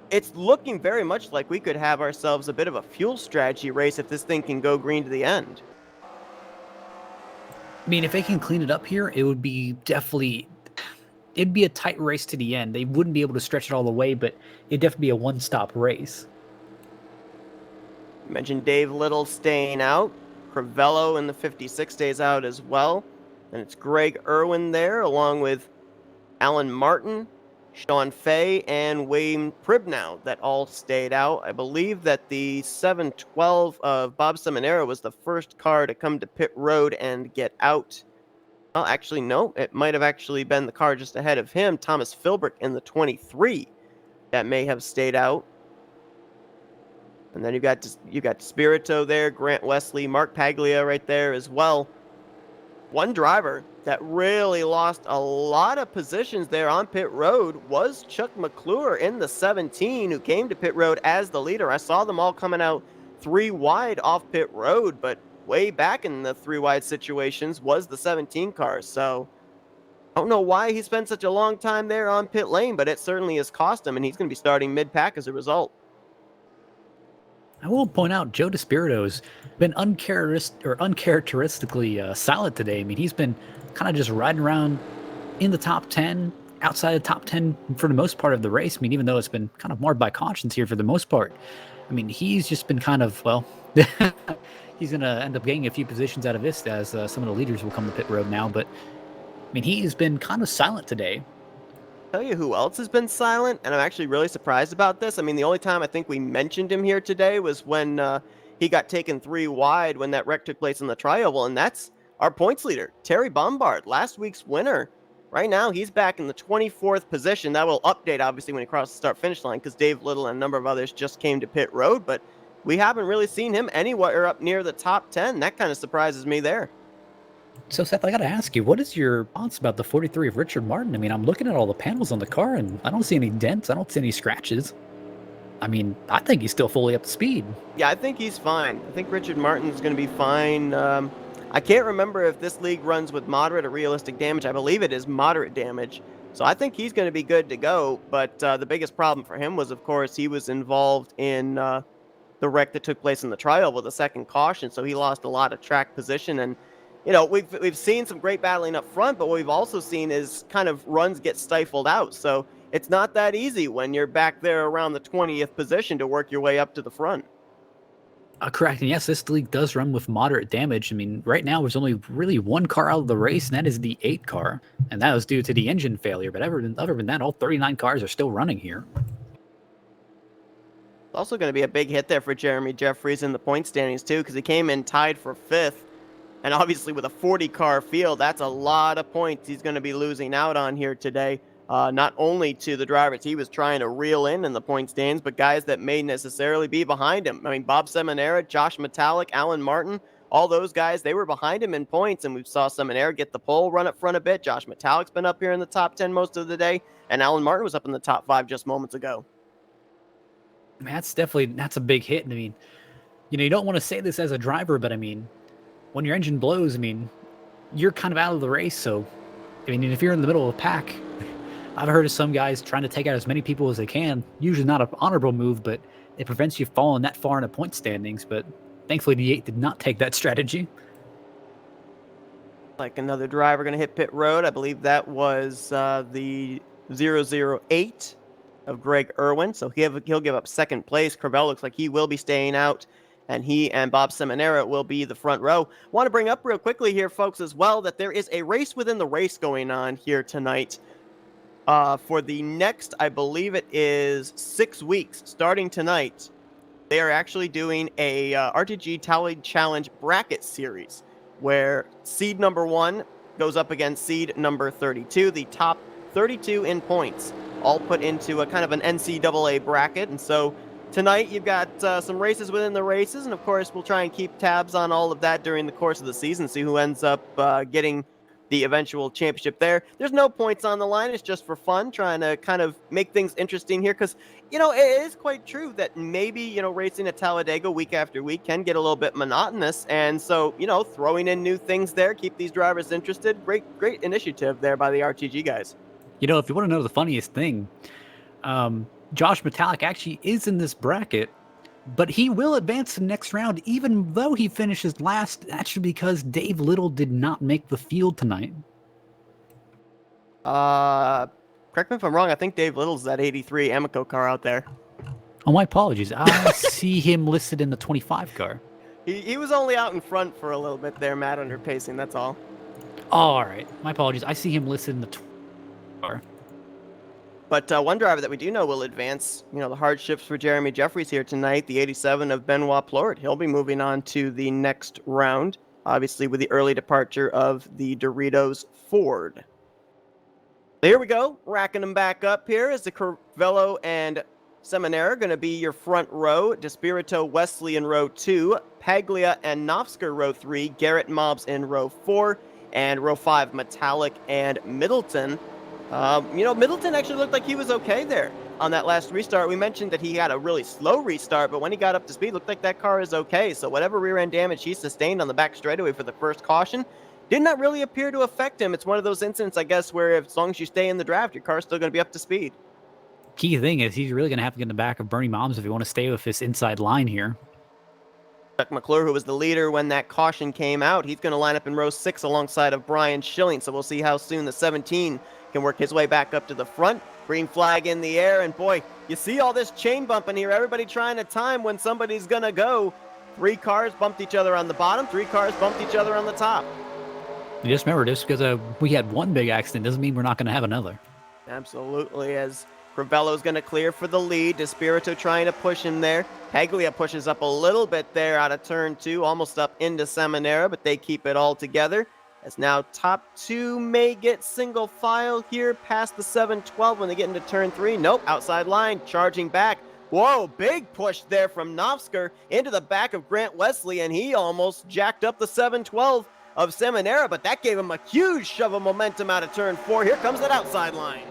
it's looking very much like we could have ourselves a bit of a fuel strategy race if this thing can go green to the end. I mean, if they can clean it up here, it would be it'd be a tight race to the end. They wouldn't be able to stretch it all the way, but it'd definitely be a one-stop race. You mentioned Dave Little staying out. Crivello in the 56 stays out as well. And it's Greg Irwin there, along with Alan Martin, Sean Fay, and Wayne Pribnow that all stayed out. I believe that the 712 of Bob Seminara was the first car to come to pit road and get out. Well, actually, no. It might have actually been the car just ahead of him, Thomas Philbrick in the 23, that may have stayed out. And then you got Spirito there, Grant Wesley, Mark Paglia right there as well. One driver that really lost a lot of positions there on pit road was Chuck McClure in the 17, who came to pit road as the leader. I saw them all coming out 3 wide off pit road, but way back in the 3 wide situations was the 17 car. So I don't know why he spent such a long time there on pit lane, but it certainly has cost him, and he's going to be starting mid-pack as a result. I will point out Joe DeSpirito's been uncharacteristically silent today. I mean, he's been kind of just riding around in the top 10, outside the top 10 for the most part of the race. I mean, even though it's been kind of marred by cautions here for the most part. I mean, he's just been kind of, well, he's going to end up getting a few positions out of this as some of the leaders will come to pit road now. But, I mean, he has been kind of silent today. Tell you who else has been silent, and I'm actually really surprised about this. I mean, the only time I think we mentioned him here today was when he got taken 3 wide when that wreck took place in the tri-oval, and that's our points leader, Terry Bombard, last week's winner. Right now, he's back in the 24th position. That will update, obviously, when he crosses the start-finish line, because Dave Little and a number of others just came to pit road, but we haven't really seen him anywhere up near the top 10. That kind of surprises me there. So, Seth, I got to ask you, what is your thoughts about the 43 of Richard Martin? I mean, I'm looking at all the panels on the car, and I don't see any dents. I don't see any scratches. I mean, I think he's still fully up to speed. Yeah, I think he's fine. I think Richard Martin's going to be fine. I can't remember if this league runs with moderate or realistic damage. I believe it is moderate damage. So I think he's going to be good to go. But the biggest problem for him was, of course, he was involved in the wreck that took place in the trial with a second caution. So he lost a lot of track position. And you know, we've seen some great battling up front, but what we've also seen is kind of runs get stifled out. So it's not that easy when you're back there around the 20th position to work your way up to the front. Correct. And yes, this league does run with moderate damage. I mean, right now there's only really 1 car out of the race, and that is the 8 car. And that was due to the engine failure. But other than that, all 39 cars are still running here. It's also going to be a big hit there for Jeremy Jeffries in the point standings, too, because he came in tied for 5th. And obviously with a 40-car field, that's a lot of points he's going to be losing out on here today. Not only to the drivers he was trying to reel in the point stands, but guys that may necessarily be behind him. I mean, Bob Seminara, Josh Metallic, Alan Martin, all those guys, they were behind him in points, and we saw Seminara get the pole, run up front a bit. Josh Metallic's been up here in the top 10 most of the day, and Alan Martin was up in the top 5 just moments ago. I mean, that's a big hit. I mean, you know, you don't want to say this as a driver, but I mean, when your engine blows, I mean, you're kind of out of the race. So, I mean, if you're in the middle of a pack, I've heard of some guys trying to take out as many people as they can. Usually not an honorable move, but it prevents you falling that far in the point standings. But thankfully, the 8 did not take that strategy. Like another driver going to hit pit road. I believe that was the 008 of Greg Irwin. So he'll give up second place. Crivello looks like he will be staying out, and he and Bob Seminara will be the front row. Want to bring up real quickly here, folks, as well, that there is a race within the race going on here tonight. For the next, I believe it is 6 weeks, starting tonight, they are actually doing a RTG Tallied Challenge bracket series, where seed number 1 goes up against seed number 32, the top 32 in points, all put into a kind of an NCAA bracket. And so tonight you've got some races within the races, and of course we'll try and keep tabs on all of that during the course of the season, see who ends up getting the eventual championship there. There's no points on the line. It's just for fun, trying to kind of make things interesting here because, you know, it is quite true that maybe, you know, racing at Talladega week after week can get a little bit monotonous. And so, you know, throwing in new things there, keep these drivers interested. Great initiative there by the RTG guys. You know, if you want to know the funniest thing, Josh Metallic actually is in this bracket, but he will advance to the next round, even though he finishes last, actually because Dave Little did not make the field tonight. Correct me if I'm wrong. I think Dave Little's that 83 Amoco car out there. Oh, my apologies. I see him listed in the 25 car. He was only out in front for a little bit there, Matt, under pacing. That's all. Oh, all right. My apologies. I see him listed in the 20 car. But one driver that we do know will advance, you know, the hardships for Jeremy Jeffries here tonight, the 87 of Benoit Plord. He'll be moving on to the next round, obviously with the early departure of the Doritos Ford. Here we go, racking them back up here as the Cervello and Seminara going to be your front row. Despirito Wesley in row 2, Paglia and Nofsker row 3, Garrett Mobbs in row 4, and row 5, Metallic and Middleton. You know, Middleton actually looked like he was okay there on that last restart. We mentioned that he had a really slow restart, but when he got up to speed, looked like that car is okay. So whatever rear end damage he sustained on the back straightaway for the first caution did not really appear to affect him. It's one of those incidents, I guess, where as long as you stay in the draft, your car's still going to be up to speed. Key thing is he's really going to have to get in the back of Bernie Moms if you want to stay with this inside line here. Chuck McClure, who was the leader when that caution came out, he's going to line up in row 6 alongside of Brian Schilling. So we'll see how soon the 17 can work his way back up to the front. Green flag in the air, and boy, you see all this chain bumping here. Everybody trying to time when somebody's going to go. 3 cars bumped each other on the bottom. 3 cars bumped each other on the top. You just remember, just because we had one big accident doesn't mean we're not going to have another. Absolutely, as Crivello's going to clear for the lead. Despirito trying to push him there. Paglia pushes up a little bit there out of turn 2, almost up into Seminara, but they keep it all together. As now top 2 may get single file here past the 712 when they get into turn 3. Nope, outside line, charging back. Whoa, big push there from Nofsker into the back of Grant Wesley, and he almost jacked up the 712 of Seminara, but that gave him a huge shove of momentum out of turn 4. Here comes that outside line.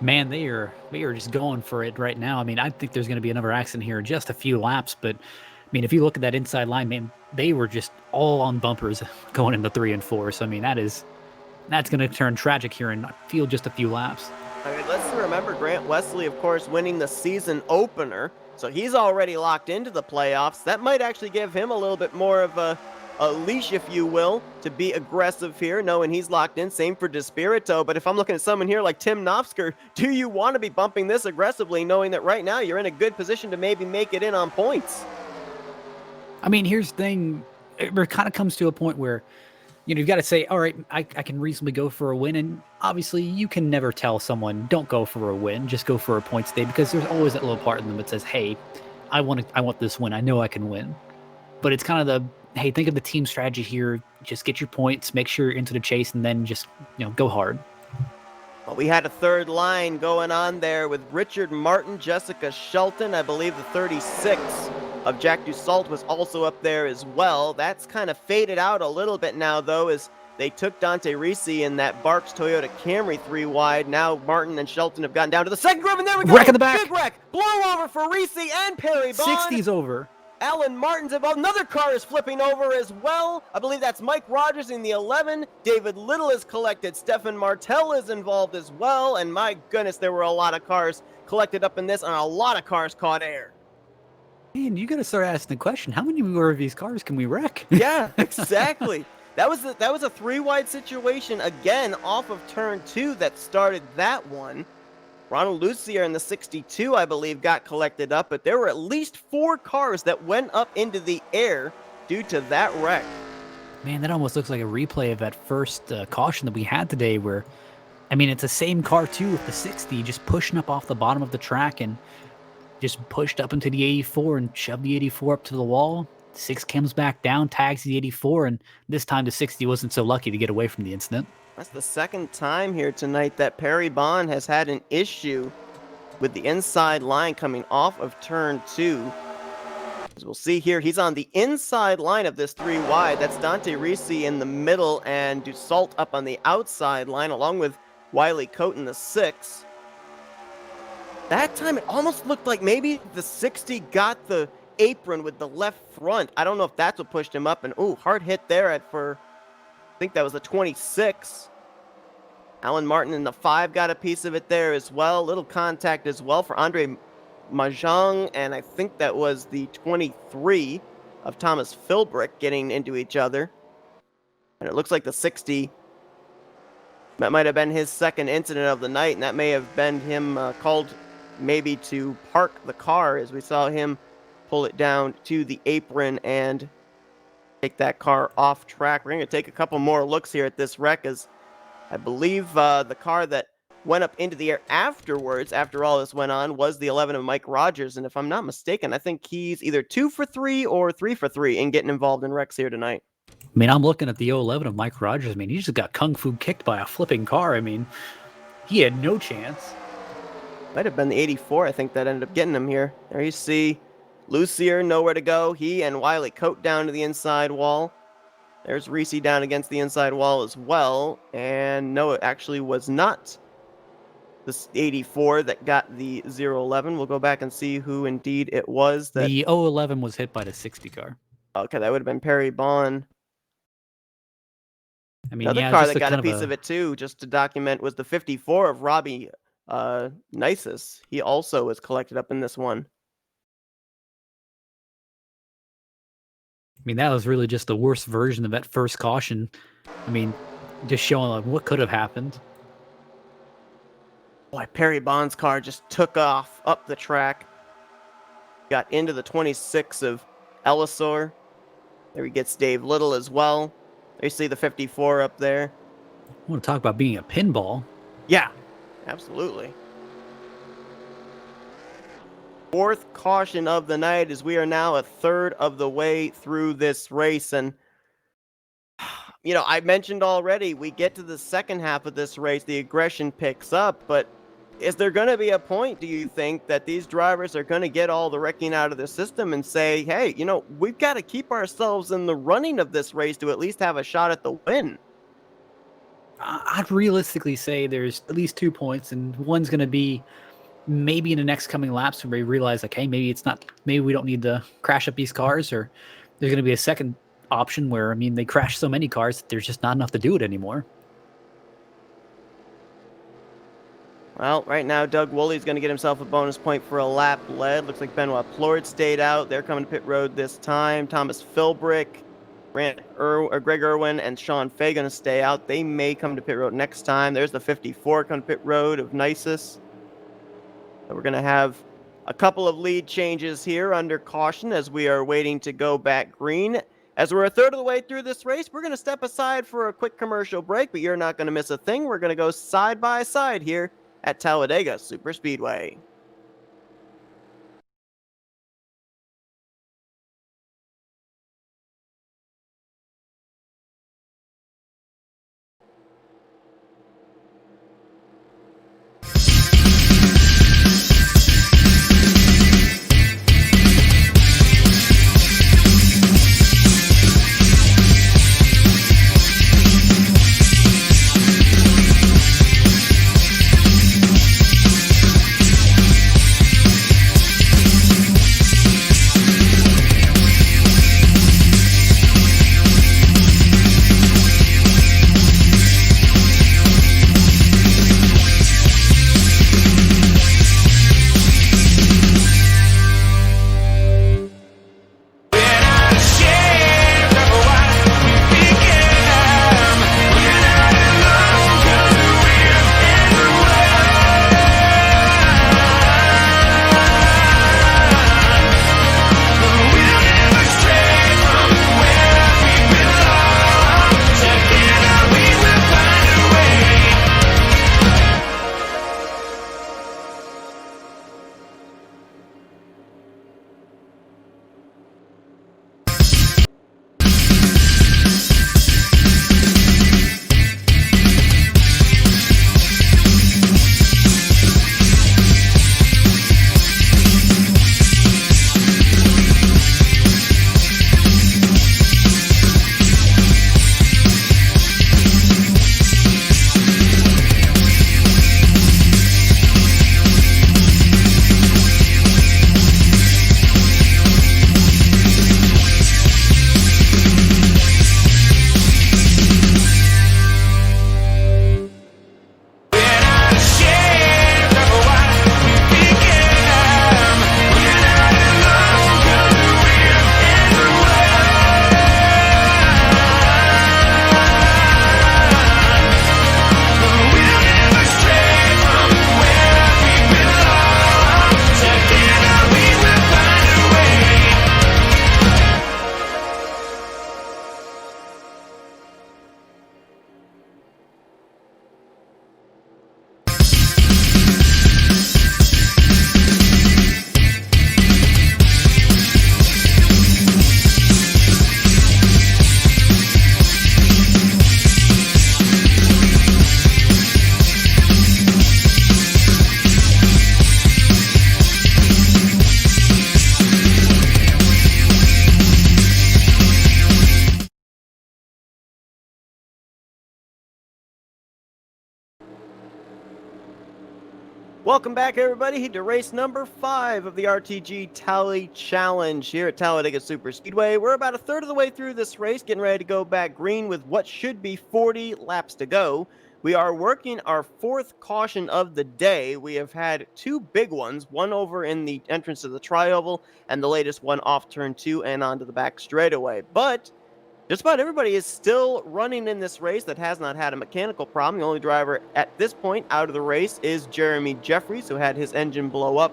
Man, they are just going for it right now. I mean, I think there's going to be another accident here in just a few laps, but I mean, if you look at that inside line, man, they were just all on bumpers going into 3 and 4. So I mean, that's going to turn tragic here in just a few laps. I mean, let's remember Grant Wesley, of course, winning the season opener, so he's already locked into the playoffs. That might actually give him a little bit more of a leash, if you will, to be aggressive here, knowing he's locked in. Same for Despirito. But if I'm looking at someone here like Tim Nofsker, do you want to be bumping this aggressively, knowing that right now you're in a good position to maybe make it in on points? I mean, here's the thing. It kind of comes to a point where, you know, you've got to say, all right, I can reasonably go for a win. And obviously you can never tell someone, don't go for a win, just go for a points day, because there's always that little part in them that says, hey, I want this win. I know I can win. But it's kind of the, hey, think of the team strategy here. Just get your points, make sure you're into the chase, and then just, you know, go hard. Well, we had a third line going on there with Richard Martin, Jessica Shelton. I believe the 36 of Jack Dussault was also up there as well. That's kind of faded out a little bit now, though, as they took Dante Risi in that Barks Toyota Camry 3 wide. Now Martin and Shelton have gotten down to the second groove, and there we go. Wreck in the back. Big wreck. Blow over for Risi and Perry Bond. 60's over. Alan Martin's involved. Another car is flipping over as well. I believe that's Mike Rogers in the 11. David Little is collected. Stefan Martel is involved as well. And my goodness, there were a lot of cars collected up in this, and a lot of cars caught air. Man, you got to start asking the question, how many more of these cars can we wreck? Yeah, exactly. That was a 3-wide situation again off of turn 2 that started that one. Ronald Lucier in the 62, I believe, got collected up, but there were at least 4 cars that went up into the air due to that wreck. Man, that almost looks like a replay of that first caution that we had today where, I mean, it's the same car too with the 60, just pushing up off the bottom of the track and just pushed up into the 84 and shoved the 84 up to the wall. 6 comes back down, tags the 84, and this time the 60 wasn't so lucky to get away from the incident. That's the second time here tonight that Perry Bond has had an issue with the inside line coming off of turn 2. As we'll see here, he's on the inside line of this 3 wide. That's Dante Risi in the middle and Dussault up on the outside line, along with Wiley Coate in the 6. That time it almost looked like maybe the 60 got the apron with the left front. I don't know if that's what pushed him up. And ooh, hard hit there I think that was the 26. Alan Martin in the 5 got a piece of it there as well. Little contact as well for Andre Mahjong, and I think that was the 23 of Thomas Philbrick getting into each other. And it looks like the 60, that might have been his second incident of the night, and that may have been him called maybe to park the car, as we saw him pull it down to the apron and take that car off track. We're going to take a couple more looks here at this wreck, as I believe the car that went up into the air afterwards, after all this went on, was the 11 of Mike Rogers. And if I'm not mistaken, I think he's either 2 for 3 or 3 for 3 in getting involved in wrecks here tonight. I mean, I'm looking at the 011 of Mike Rogers. I mean, he just got kung fu kicked by a flipping car. I mean, he had no chance. Might have been the 84, I think, that ended up getting him here. There you see Lucier, nowhere to go. He and Wiley Coate down to the inside wall. There's Risi down against the inside wall as well. And no, it actually was not this 84 that got the 011. We'll go back and see who indeed it was. The 011 was hit by the 60 car. Okay, that would have been Perry Bond. I mean, Another yeah, car just that got a kind piece of it too, just to document, was the 54 of Robbie Nisus. He also was collected up in this one. I mean, that was really just the worst version of that first caution. I mean, just showing like what could have happened. Boy, Perry Bond's car just took off up the track. Got into the 26 of Elisor. There he gets Dave Little as well. There you see the 54 up there. I want to talk about being a pinball. Yeah, absolutely. Fourth caution of the night, as we are now a third of the way through this race. And, you know, I mentioned already, we get to the second half of this race, the aggression picks up, but is there going to be a point, do you think, that these drivers are going to get all the wrecking out of their system and say, hey, you know, we've got to keep ourselves in the running of this race to at least have a shot at the win? I'd realistically say there's at least 2 points, and one's going to be maybe in the next coming laps where we realize, like, hey, maybe we don't need to crash up these cars, or there's going to be a second option where, I mean, they crash so many cars that there's just not enough to do it anymore. Well, right now, Doug Woolley's going to get himself a bonus point for a lap led. Looks like Benoit Plord stayed out. They're coming to pit road this time. Thomas Philbrick, Greg Irwin, and Sean Fay going to stay out. They may come to pit road next time. There's the 54 coming to pit road of Nisus. So we're going to have a couple of lead changes here under caution as we are waiting to go back green. As we're a third of the way through this race, we're going to step aside for a quick commercial break, but you're not going to miss a thing. We're going to go side by side here at Talladega Superspeedway. Welcome back, everybody, to race number 5 of the RTG Tally Challenge here at Talladega Super Speedway. We're about a third of the way through this race, getting ready to go back green with what should be 40 laps to go. We are working our 4th caution of the day. We have had 2 big ones, one over in the entrance to the tri-oval, and the latest one off turn 2 and onto the back straightaway. But just about everybody is still running in this race that has not had a mechanical problem. The only driver at this point out of the race is Jeremy Jeffries, who had his engine blow up,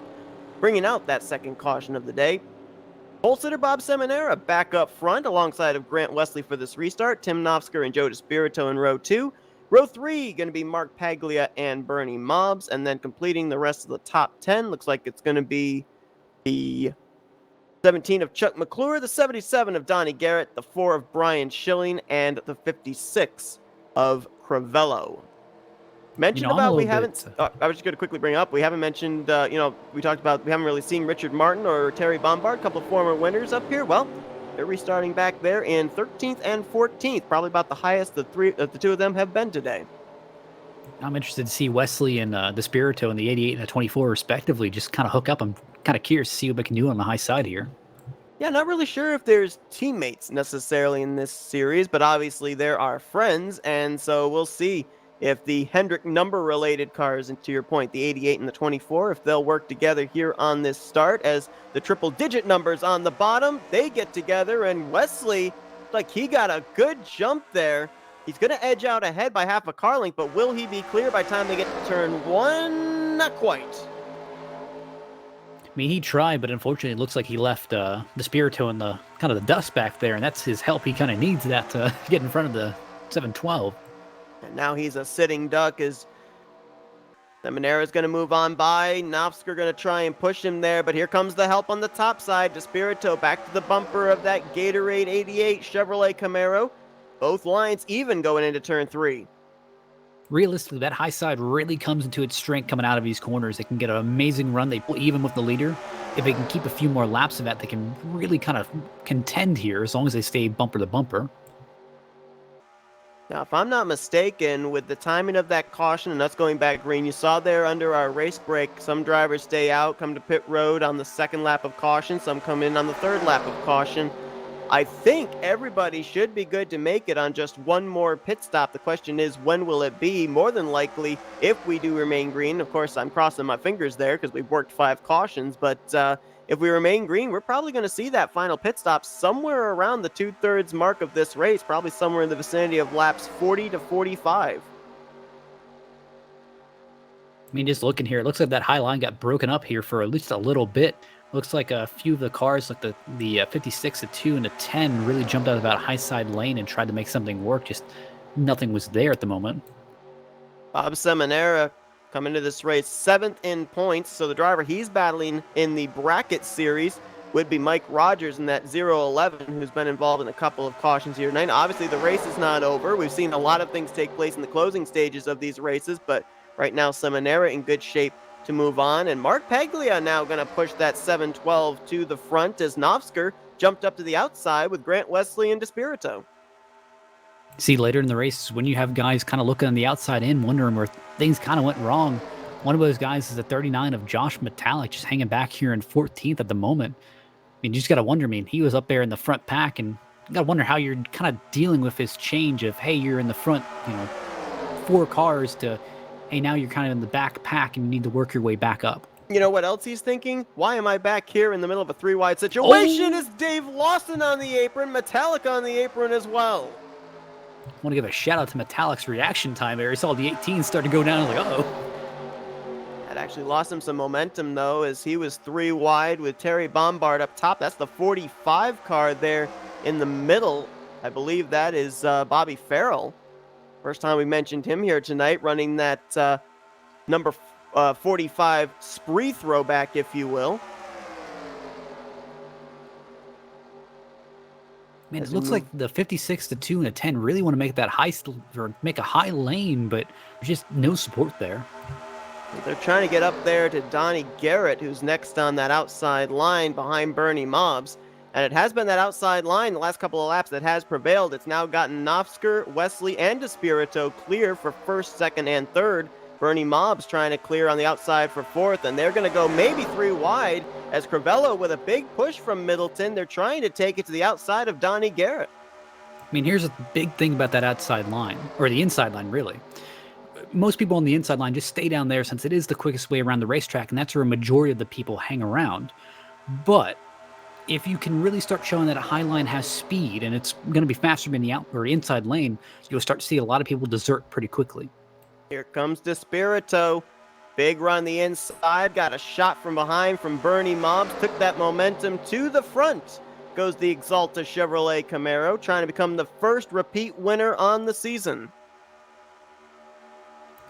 bringing out that 2nd caution of the day. Pole sitter Bob Seminara back up front alongside of Grant Wesley for this restart. Tim Nofsker and Joe DeSpirito in row 2. Row 3 going to be Mark Paglia and Bernie Mobbs, and then completing the rest of the top 10 looks like it's going to be the 17 of Chuck McClure, the 77 of Donnie Garrett, the 4 of Brian Schilling, and the 56 of Crivello. Mentioned about we haven't. I was just going to quickly bring up. We haven't mentioned. We talked about we haven't really seen Richard Martin or Terry Bombard, a couple of former winners up here. Well, they're restarting back there in 13th and 14th, probably about the highest the two of them have been today. I'm interested to see Wesley and DeSpirito in the 88 and the 24 respectively just kind of hook up. I'm kind of curious to see what they can do on the high side here. Yeah, not really sure if there's teammates necessarily in this series, but obviously there are friends, and so we'll see if the Hendrick number-related cars, and to your point, the 88 and the 24, if they'll work together here on this start, as the triple-digit numbers on the bottom, they get together, and Wesley, like he got a good jump there. He's going to edge out ahead by half a car length, but will he be clear by the time they get to turn 1? Not quite. I mean, he tried, but unfortunately it looks like he left DeSpirito in the kind of the dust back there, and that's his help. He kind of needs that to get in front of the 712. And now he's a sitting duck as Seminara's going to move on by. Nofsker going to try and push him there, but here comes the help on the top side. DeSpirito back to the bumper of that Gatorade 88 Chevrolet Camaro. Both lines even going into turn 3. Realistically, that high side really comes into its strength coming out of these corners. They can get an amazing run. They pull even with the leader. If they can keep a few more laps of that, they can really kind of contend here as long as they stay bumper to bumper. Now, if I'm not mistaken, with the timing of that caution and us going back green, you saw there under our race break, some drivers stay out, come to pit road on the 2nd lap of caution. Some come in on the 3rd lap of caution. I think everybody should be good to make it on just one more pit stop. The question is, when will it be? More than likely, if we do remain green. Of course, I'm crossing my fingers there because we've worked 5 cautions. But if we remain green, we're probably going to see that final pit stop somewhere around the 2/3 mark of this race, probably somewhere in the vicinity of laps 40 to 45. I mean, just looking here, it looks like that high line got broken up here for at least a little bit. Looks like a few of the cars, like the 56, the 2, and the 10, really jumped out of that high side lane and tried to make something work. Just nothing was there at the moment. Bob Seminara coming into this race 7th in points. So the driver he's battling in the bracket series would be Mike Rogers in that 011, who's been involved in a couple of cautions here tonight. Obviously, the race is not over. We've seen a lot of things take place in the closing stages of these races, but right now Seminara in good shape to move on, and Mark Paglia now going to push that 712 to the front as Nofsker jumped up to the outside with Grant Wesley and DeSpirito. See, later in the race, when you have guys kind of looking on the outside in, wondering where things kind of went wrong, one of those guys is the 39 of Josh Metallic, just hanging back here in 14th at the moment. I mean, you just got to wonder, he was up there in the front pack, and you got to wonder how you're kind of dealing with this change of, hey, you're in the front, 4 cars to, hey, now you're kind of in the back pack and you need to work your way back up. You know what else he's thinking? Why am I back here in the middle of a 3-wide situation? Is Dave Lawson on the apron, Metallic on the apron as well. I want to give a shout out to Metallic's reaction time there. He saw the 18 start to go down, like, uh-oh. That actually lost him some momentum, though, as he was 3 wide with Terry Bombard up top. That's the 45 car there in the middle. I believe that is Bobby Farrell. First time we mentioned him here tonight, running that number 45 spree throwback, if you will. Man, it looks like the 56, the 2, and the 10 really want to make that make a high lane, but there's just no support there. They're trying to get up there to Donnie Garrett, who's next on that outside line behind Bernie Mobbs. And it has been that outside line the last couple of laps that has prevailed. It's now gotten Nofsker, Wesley, and DeSpirito clear for 1st, 2nd, and 3rd. Bernie Mobbs trying to clear on the outside for fourth, and they're going to go maybe 3 wide as Crivello with a big push from Middleton. They're trying to take it to the outside of Donnie Garrett. I mean, here's a big thing about that outside line, or the inside line, really. Most people on the inside line just stay down there since it is the quickest way around the racetrack, and that's where a majority of the people hang around. But if you can really start showing that a high line has speed and it's going to be faster than the out or inside lane, you'll start to see a lot of people desert pretty quickly. Here comes Despirito. Big run the inside, got a shot from behind from Bernie Mobbs, took that momentum to the front. Goes the Exalta Chevrolet Camaro, trying to become the first repeat winner on the season.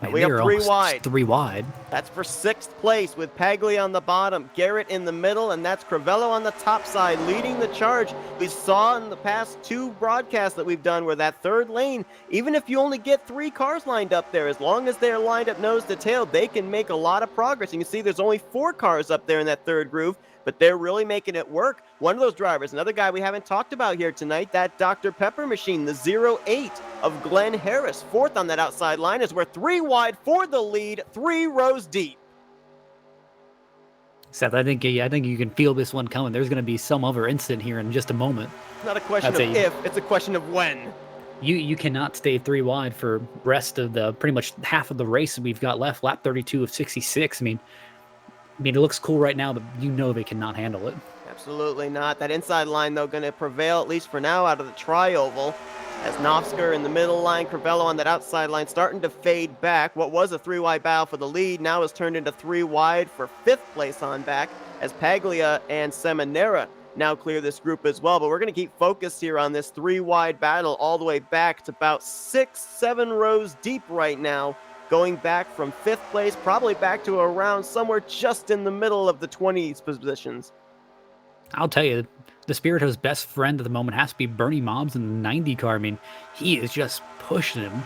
Man, We have 3 wide. 3 wide. That's for 6th place with Paglia on the bottom, Garrett in the middle, and that's Crivello on the top side leading the charge. We saw in the past 2 broadcasts that we've done where that third lane, even if you only get 3 cars lined up there, as long as they're lined up nose to tail, they can make a lot of progress. You can see there's only 4 cars up there in that third groove, but they're really making it work. One of those drivers, another guy we haven't talked about here tonight, that Dr. Pepper machine, the 08 of Glenn Harris. 4th on that outside line as we're 3 wide for the lead, 3 rows deep. Seth, I think you can feel this one coming. There's going to be some other incident here in just a moment. It's not a question of if, it's a question of when. You cannot stay 3 wide for rest of the pretty much half of the race we've got left. Lap 32 of 66. I mean, it looks cool right now, but you know they cannot handle it. Absolutely not. That inside line, though, going to prevail, at least for now, out of the tri-oval. As Nofsker in the middle line, Crivello on that outside line, starting to fade back. What was a 3-wide battle for the lead now has turned into 3 wide for 5th place on back, as Paglia and Seminara now clear this group as well. But we're going to keep focused here on this 3-wide battle all the way back to about 6-7 rows deep right now. Going back from 5th place, probably back to around somewhere just in the middle of the 20s positions. I'll tell you, Despirito's best friend at the moment has to be Bernie Mobbs in the 90 car. I mean, he is just pushing him.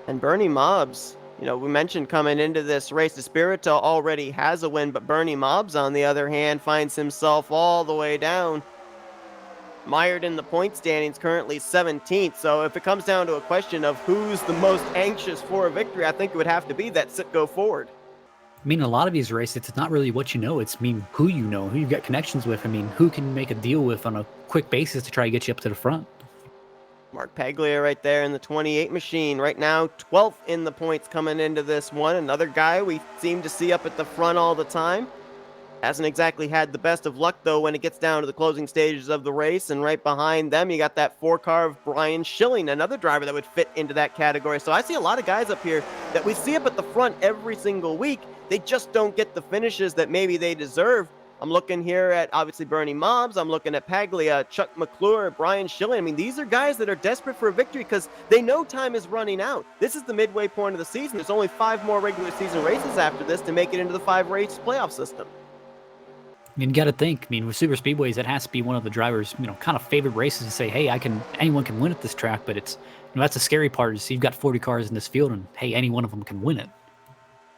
And Bernie Mobbs, we mentioned coming into this race, Despirito already has a win, but Bernie Mobbs, on the other hand, finds himself all the way down. Mired in the point standings, currently 17th. So if it comes down to a question of who's the most anxious for a victory, I think it would have to be that Sitco Ford. I mean, a lot of these races, it's not really what you know. It's who you know, who you've got connections with. I mean, who can make a deal with on a quick basis to try to get you up to the front. Mark Paglia right there in the 28 machine. Right now, 12th in the points coming into this one. Another guy we seem to see up at the front all the time. Hasn't exactly had the best of luck, though, when it gets down to the closing stages of the race. And right behind them, you got that 4-car of Brian Schilling, another driver that would fit into that category. So I see a lot of guys up here that we see up at the front every single week. They just don't get the finishes that maybe they deserve. I'm looking here at, obviously, Bernie Mobbs. I'm looking at Paglia, Chuck McClure, Brian Schilling. I mean, these are guys that are desperate for a victory because they know time is running out. This is the midway point of the season. There's only 5 more regular season races after this to make it into the 5-race playoff system. I mean, you got to think. I mean, with super speedways, that has to be one of the drivers' kind of favorite races to say, hey, anyone can win at this track. But it's that's the scary part is you've got 40 cars in this field, and hey, any one of them can win it.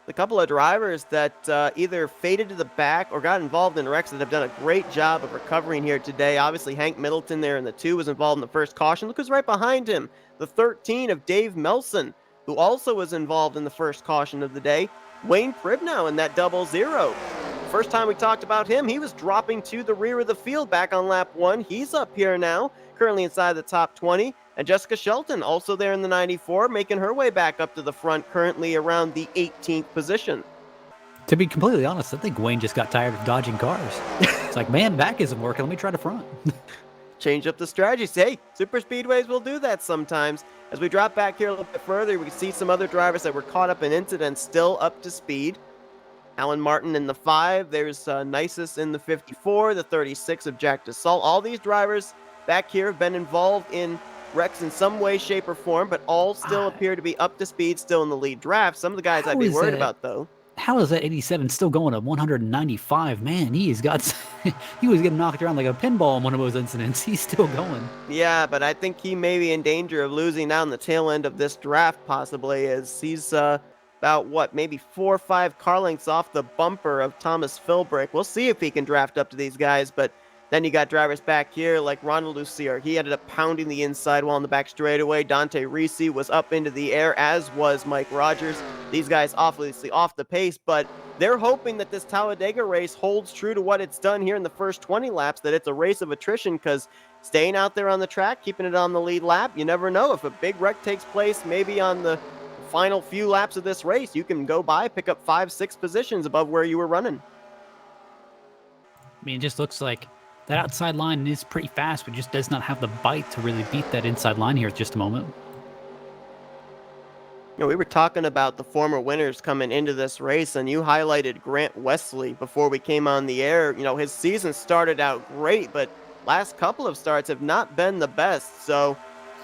A couple of drivers that either faded to the back or got involved in wrecks that have done a great job of recovering here today. Obviously, Hank Middleton there in the 2 was involved in the first caution. Look who's right behind him, the 13 of Dave Melson, who also was involved in the first caution of the day. Wayne Pribnow in that 00. First time we talked about him, he was dropping to the rear of the field back on lap 1. He's up here now, currently inside the top 20. And Jessica Shelton, also there in the 94, making her way back up to the front, currently around the 18th position. To be completely honest, I think Wayne just got tired of dodging cars. It's like, man, back isn't working. Let me try the front. Change up the strategies. Hey, super speedways will do that sometimes. As we drop back here a little bit further, we can see some other drivers that were caught up in incidents still up to speed. Alan Martin in the 5. There's Nisus in the 54, the 36 of Jack DeSalle. All these drivers back here have been involved in wrecks in some way, shape, or form, but all still appear to be up to speed, still in the lead draft. Some of the guys I'd be worried about, though. How is that 87 still going at 195? Man, he was getting knocked around like a pinball in one of those incidents. He's still going. Yeah, but I think he may be in danger of losing out on the tail end of this draft, possibly, as he's about, maybe 4 or 5 car lengths off the bumper of Thomas Philbrick. We'll see if he can draft up to these guys, but Then you got drivers back here like Ronald Lucier. He ended up pounding the inside wall in the back straightaway. Dante Risi was up into the air, as was Mike Rogers. These guys obviously off the pace, but they're hoping that this Talladega race holds true to what it's done here in the first 20 laps, that it's a race of attrition, because staying out there on the track, keeping it on the lead lap, you never know. If a big wreck takes place, maybe on the final few laps of this race, you can go by, pick up 5-6 positions above where you were running. I mean, it just looks like that outside line is pretty fast, but just does not have the bite to really beat that inside line here at just a moment. You know, we were talking about the former winners coming into this race, and you highlighted Grant Wesley before we came on the air. You know, his season started out great, but last couple of starts have not been the best. So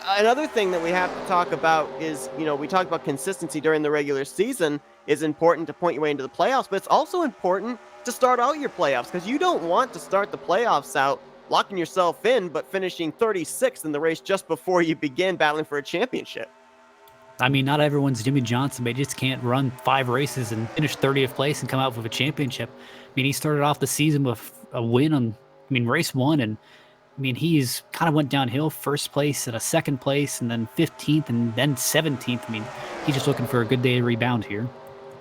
another thing that we have to talk about is, you know, we talked about consistency during the regular season is important to point your way into the playoffs, but it's also important to start out your playoffs, because you don't want to start the playoffs out locking yourself in, but finishing 36th in the race just before you begin battling for a championship. I mean, not everyone's Jimmy Johnson. They just can't run 5 races and finish 30th place and come out with a championship. I mean, he started off the season with a win on, race 1, and I mean, he's kind of went downhill, first place and a second place, and then 15th, and then 17th. I mean, he's just looking for a good day to rebound here.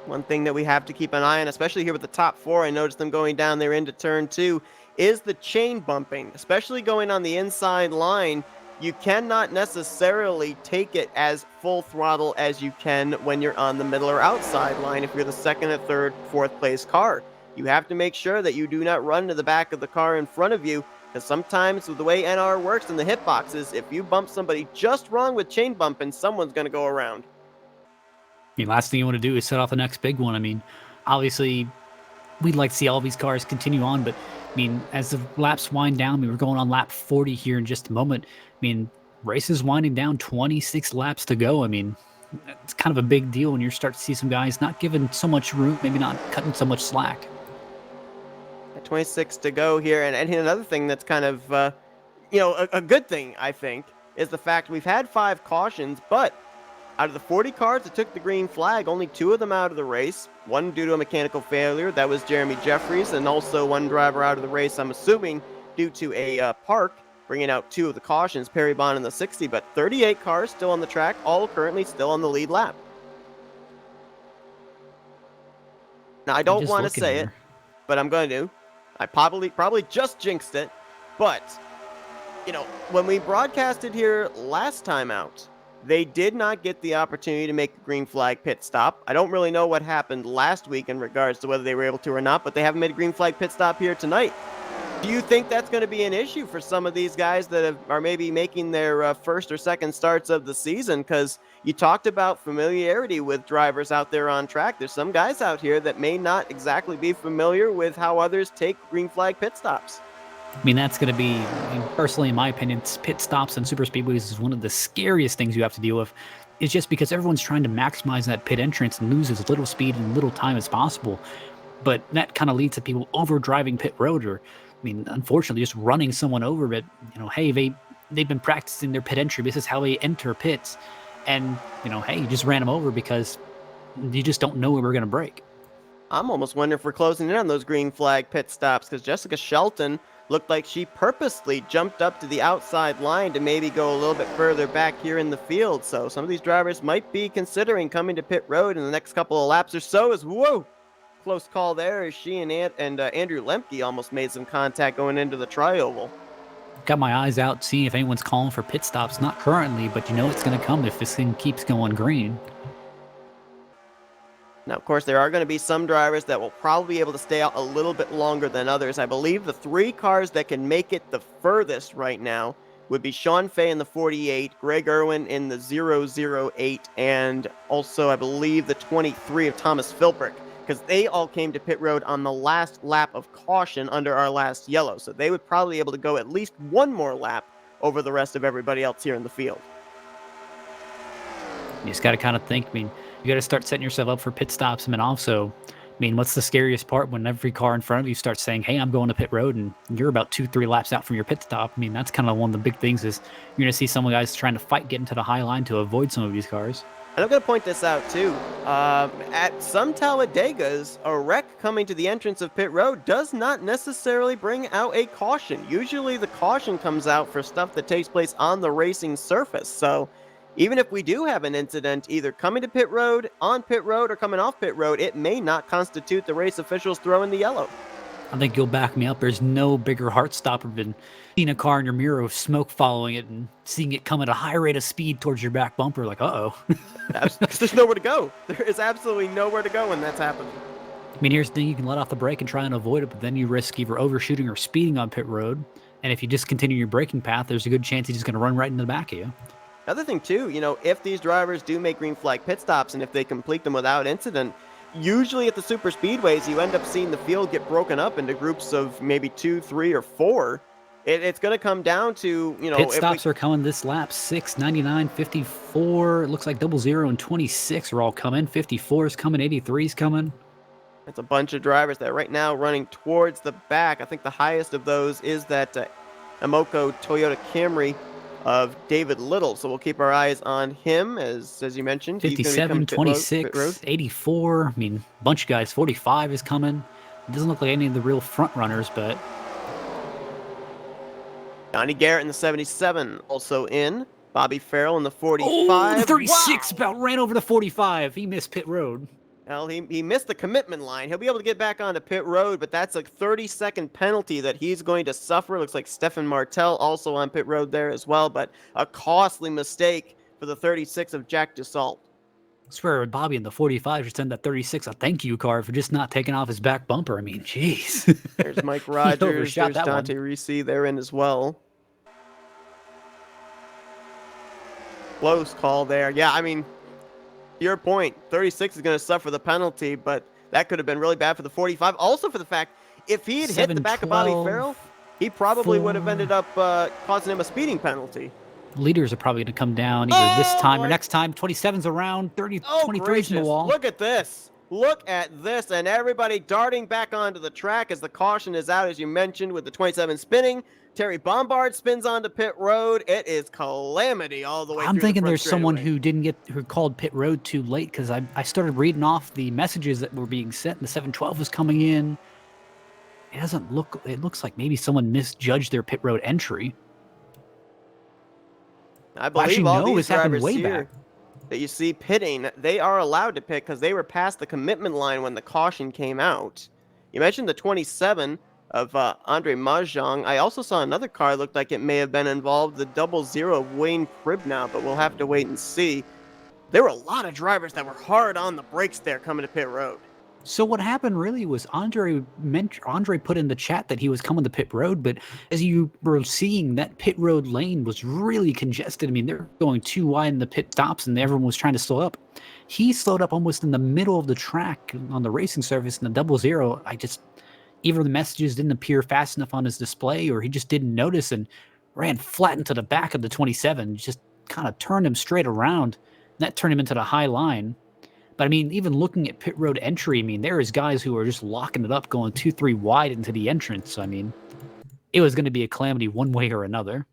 One thing that we have to keep an eye on, especially here with the top 4, I noticed them going down there into turn 2, is the chain bumping, especially going on the inside line. You cannot necessarily take it as full throttle as you can when you're on the middle or outside line if you're the second or third, fourth place car. You have to make sure that you do not run to the back of the car in front of you, because sometimes with the way NR works in the hitboxes, if you bump somebody just wrong with chain bumping, someone's going to go around. I mean, last thing you want to do is set off the next big one. I mean, obviously, we'd like to see all these cars continue on, but I mean, as the laps wind down, we're going on lap 40 here in just a moment. I mean, race is winding down, 26 laps to go. I mean, it's kind of a big deal when you start to see some guys not given so much room, maybe not cutting so much slack. 26 to go here, and another thing that's kind of, a good thing, I think, is the fact we've had 5 cautions, but out of the 40 cars that took the green flag, only 2 of them out of the race. One due to a mechanical failure, that was Jeremy Jeffries, and also one driver out of the race, I'm assuming, due to a park, bringing out 2 of the cautions, Perry Bond in the 60, but 38 cars still on the track, all currently still on the lead lap. Now, I don't want to say it, but I'm going to. I probably just jinxed it, but, when we broadcasted here last time out, they did not get the opportunity to make a green flag pit stop. I don't really know what happened last week in regards to whether they were able to or not, but they haven't made a green flag pit stop here tonight. Do you think that's going to be an issue for some of these guys that are maybe making their first or second starts of the season? Because you talked about familiarity with drivers out there on track. There's some guys out here that may not exactly be familiar with how others take green flag pit stops. I mean, that's going to be, personally, in my opinion, pit stops and super speedways is one of the scariest things you have to deal with. It's just because everyone's trying to maximize that pit entrance and lose as little speed and little time as possible. But that kind of leads to people over driving pit road, or, unfortunately, just running someone over. But, hey, they've been practicing their pit entry. This is how they enter pits. And, hey, you just ran them over because you just don't know where we're going to break. I'm almost wondering if we're closing in on those green flag pit stops, because Jessica Shelton looked like she purposely jumped up to the outside line to maybe go a little bit further back here in the field. So some of these drivers might be considering coming to pit road in the next couple of laps or so. Whoa, close call there as she and Andrew Lemke almost made some contact going into the tri-oval. Got my eyes out seeing if anyone's calling for pit stops. Not currently, but it's going to come if this thing keeps going green. Now, of course, there are going to be some drivers that will probably be able to stay out a little bit longer than others. I believe the 3 cars that can make it the furthest right now would be Sean Fay in the 48, Greg Irwin in the 008, and also, I believe, the 23 of Thomas Philbrick, because they all came to pit road on the last lap of caution under our last yellow. So they would probably be able to go at least one more lap over the rest of everybody else here in the field. You just got to kind of think, you got to start setting yourself up for pit stops. Also, what's the scariest part when every car in front of you starts saying, hey, I'm going to pit road, and you're about 2-3 laps out from your pit stop? That's kind of one of the big things is you're going to see some guys trying to fight, get into the high line to avoid some of these cars. And I'm going to point this out too. At some Talladegas, a wreck coming to the entrance of pit road does not necessarily bring out a caution. Usually the caution comes out for stuff that takes place on the racing surface. So even if we do have an incident either coming to pit road, on pit road, or coming off pit road, it may not constitute the race officials throwing the yellow. I think you'll back me up. There's no bigger heart stopper than seeing a car in your mirror with smoke following it and seeing it come at a high rate of speed towards your back bumper. Like, uh-oh. Because there's nowhere to go. There is absolutely nowhere to go when that's happening. I mean, here's the thing. You can let off the brake and try and avoid it, but then you risk either overshooting or speeding on pit road. And if you just continue your braking path, there's a good chance he's just going to run right into the back of you. Another thing too, if these drivers do make green flag pit stops and if they complete them without incident, usually at the super speedways, you end up seeing the field get broken up into groups of maybe 2, 3, or 4. It's going to come down to, Pit stops are coming this lap. 6, 99, 54. It looks like 00 and 26 are all coming. 54 is coming. 83 is coming. It's a bunch of drivers that are right now running towards the back. I think the highest of those is that Amoco Toyota Camry of David Little. So we'll keep our eyes on him, as you mentioned. 57, 26, 84. I mean, a bunch of guys. 45 is coming. It doesn't look like any of the real front runners, but... Donnie Garrett in the 77 also in. Bobby Farrell in the 45. Oh, the 36 Wow! about ran over the 45. He missed pit road. Well, he missed the commitment line. He'll be able to get back onto pit road, but that's a 30-second penalty that he's going to suffer. Looks like Stefan Martel also on pit road there as well, but a costly mistake for the 36 of Jack Dussault. I swear Bobby in the 45 should send that 36 a thank you card for just not taking off his back bumper. I mean, jeez. There's Mike Rogers. There's Dante Ricci. They're in as well. Close call there. Yeah, I mean, your point, 36 is going to suffer the penalty, but that could have been really bad for the 45. Also for the fact, if he had hit the back of Bobby Farrell, he probably would have ended up causing him a speeding penalty. Leaders are probably going to come down either this time or next time. 27's around, 23's in the wall. Look at this. Look at this, and everybody darting back onto the track as the caution is out, as you mentioned, with the 27 spinning. Terry Bombard spins onto pit road. It is calamity all the way I'm through thinking the there's someone straightaway. who called pit road too late, because I started reading off the messages that were being sent, and the 712 was coming in. It looks like maybe someone misjudged their pit road entry. I believe all these drivers way here back. that you see pitting, they are allowed to pit because they were past the commitment line when the caution came out. You mentioned the 27 of Andre Mahjong. I also saw another car looked like it may have been involved, the 00 of Wayne Pribnow, but we'll have to wait and see. There were a lot of drivers that were hard on the brakes there coming to pit road. So what happened really was Andre put in the chat that he was coming to pit road, but as you were seeing, that pit road lane was really congested. I mean, they're going too wide in the pit stops, and everyone was trying to slow up. He slowed up almost in the middle of the track on the racing surface in the 00. Either the messages didn't appear fast enough on his display, or he just didn't notice and ran flat into the back of the 27. Just kind of turned him straight around. And that turned him into the high line. But I mean, even looking at pit road entry, I mean, there is guys who are just locking it up, going 2-3 wide into the entrance. I mean, it was going to be a calamity one way or another.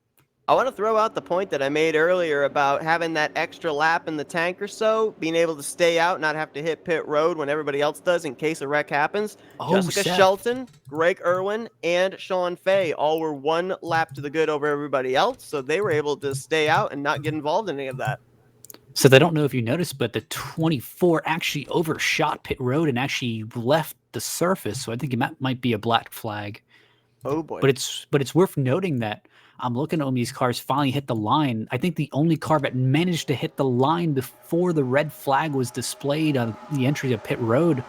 I want to throw out the point that I made earlier about having that extra lap in the tank or so, being able to stay out, not have to hit pit road when everybody else does in case a wreck happens. Jessica Shelton, Greg Irwin, and Sean Fay all were one lap to the good over everybody else, so they were able to stay out and not get involved in any of that. So I don't know if you noticed, but the 24 actually overshot pit road and actually left the surface. So I think it might be a black flag. Oh boy! But it's worth noting that I'm looking at these cars finally hit the line. I think the only car that managed to hit the line before the red flag was displayed on the entry to pit road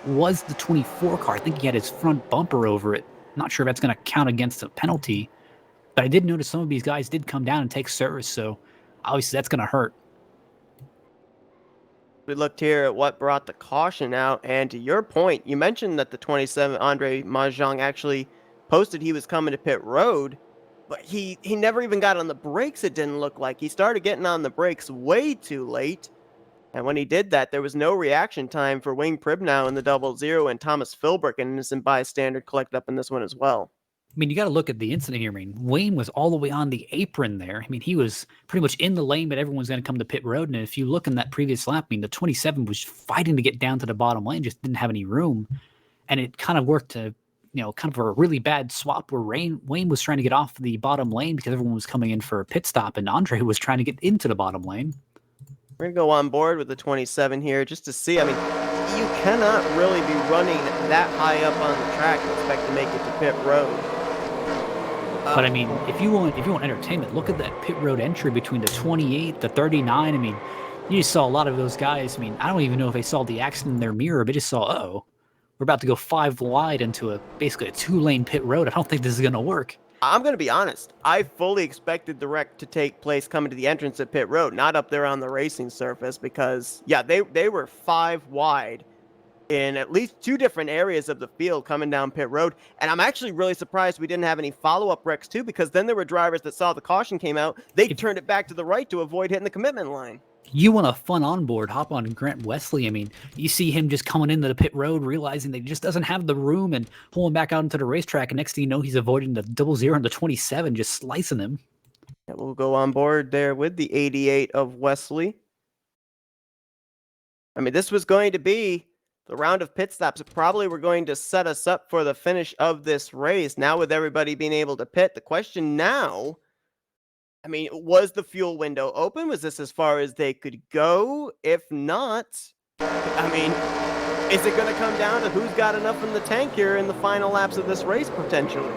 was the 24 car. I think he had his front bumper over it. Not sure if that's going to count against a penalty, but I did notice some of these guys did come down and take service. So obviously that's going to hurt. We looked here at what brought the caution out, and to your point, you mentioned that the 27 Andre Mahjong actually posted he was coming to pit road, but he never even got on the brakes, it didn't look like. He started getting on the brakes way too late, and when he did that, there was no reaction time for Wayne Pribnow in the 00, and Thomas Philbrick, an innocent bystander, collected up in this one as well. I mean, you got to look at the incident here. I mean, Wayne was all the way on the apron there. I mean, he was pretty much in the lane, but everyone's going to come to pit road. And if you look in that previous lap, I mean, the 27 was fighting to get down to the bottom lane, just didn't have any room. And it kind of worked to, kind of a really bad swap where Wayne was trying to get off the bottom lane because everyone was coming in for a pit stop, and Andre was trying to get into the bottom lane. We're going to go on board with the 27 here just to see. I mean, you cannot really be running that high up on the track and expect to make it to pit road. But I mean, if you want entertainment, look at that pit road entry between the 28, the 39. I mean, you just saw a lot of those guys. I mean, I don't even know if they saw the accident in their mirror, but just saw, we're about to go 5 wide into basically a 2-lane pit road. I don't think this is going to work. I'm going to be honest. I fully expected the wreck to take place coming to the entrance at pit road, not up there on the racing surface, because, yeah, they were 5 wide in at least 2 different areas of the field coming down pit road. And I'm actually really surprised we didn't have any follow-up wrecks too, because then there were drivers that saw the caution came out. They turned it back to the right to avoid hitting the commitment line. You want a fun onboard, hop on Grant Wesley. I mean, you see him just coming into the pit road, realizing that he just doesn't have the room and pulling back out into the racetrack. And next thing you know, he's avoiding the 00 and the 27, just slicing him. Yeah, we'll go on board there with the 88 of Wesley. I mean, this was going to be the round of pit stops. Probably were going to set us up for the finish of this race. Now with everybody being able to pit, the question now, I mean, was the fuel window open? Was this as far as they could go? If not, I mean, is it going to come down to who's got enough in the tank here in the final laps of this race, potentially?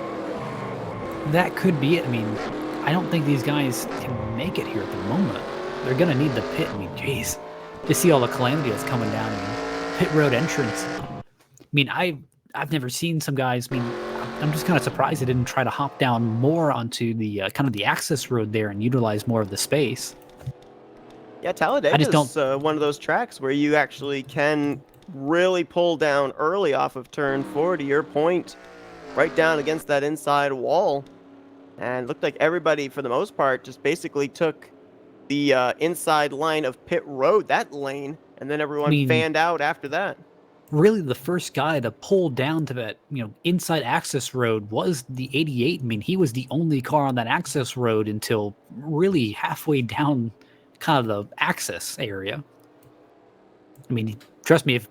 That could be it. I mean, I don't think these guys can make it here at the moment. They're going to need the pit. I mean, geez, just see all the calamity that's coming down. I mean, pit road entrance. I mean, I've never seen some guys. I mean, I'm just kind of surprised they didn't try to hop down more onto the kind of the access road there and utilize more of the space. Yeah, Talladega is one of those tracks where you actually can really pull down early off of turn 4, to your point, right down against that inside wall. And it looked like everybody, for the most part, just basically took the inside line of pit road, that lane, and then everyone fanned out after that. Really, the first guy to pull down to that, inside access road was the 88. I mean, he was the only car on that access road until really halfway down kind of the access area. I mean, trust me, if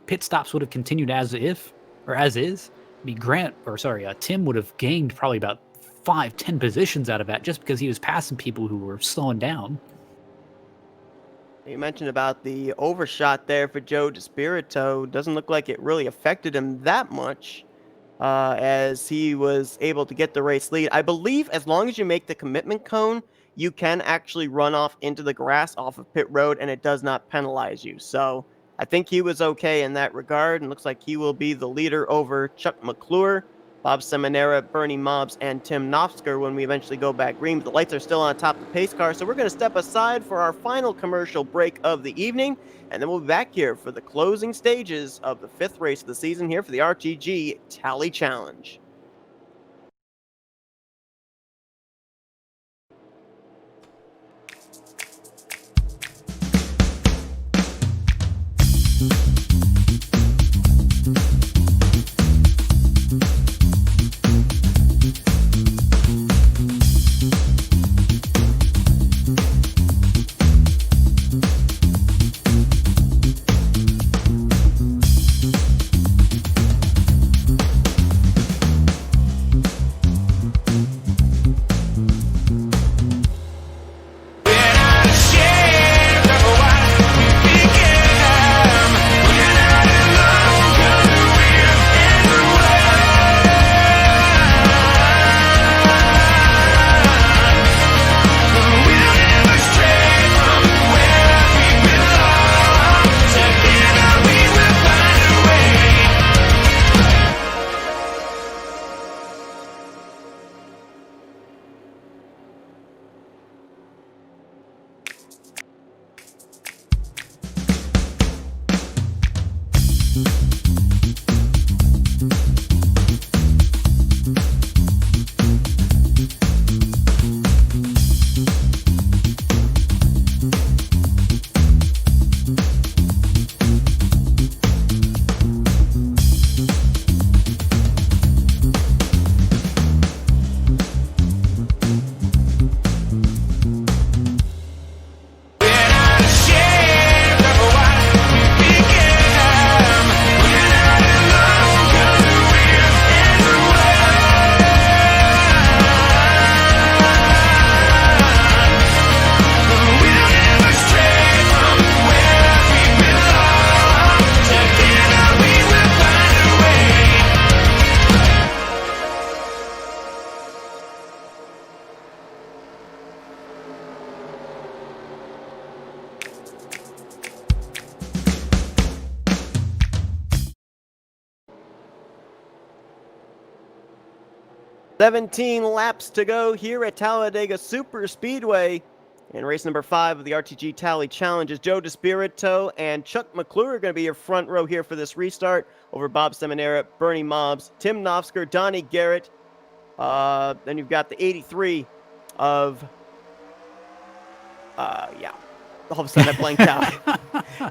pit stops would have continued as is, I mean, Tim would have gained probably about 5-10 positions out of that just because he was passing people who were slowing down. You mentioned about the overshot there for Joe DeSpirito. Doesn't look like it really affected him that much as he was able to get the race lead. I believe as long as you make the commitment cone, you can actually run off into the grass off of pit road and it does not penalize you. So I think he was okay in that regard, and looks like he will be the leader over Chuck McClure, Bob Seminara, Bernie Mobbs, and Tim Knopfsker when we eventually go back green. But the lights are still on top of the pace car, so we're going to step aside for our final commercial break of the evening, and then we'll be back here for the closing stages of the 5th race of the season here for the RTG Tally Challenge. 17 laps to go here at Talladega Super Speedway. In race number 5 of the RTG Tally Challenges, Joe DeSpirito and Chuck McClure are going to be your front row here for this restart over Bob Seminara, Bernie Mobbs, Tim Knopfsker, Donnie Garrett. Then you've got the 83 of, all of a sudden I blanked out.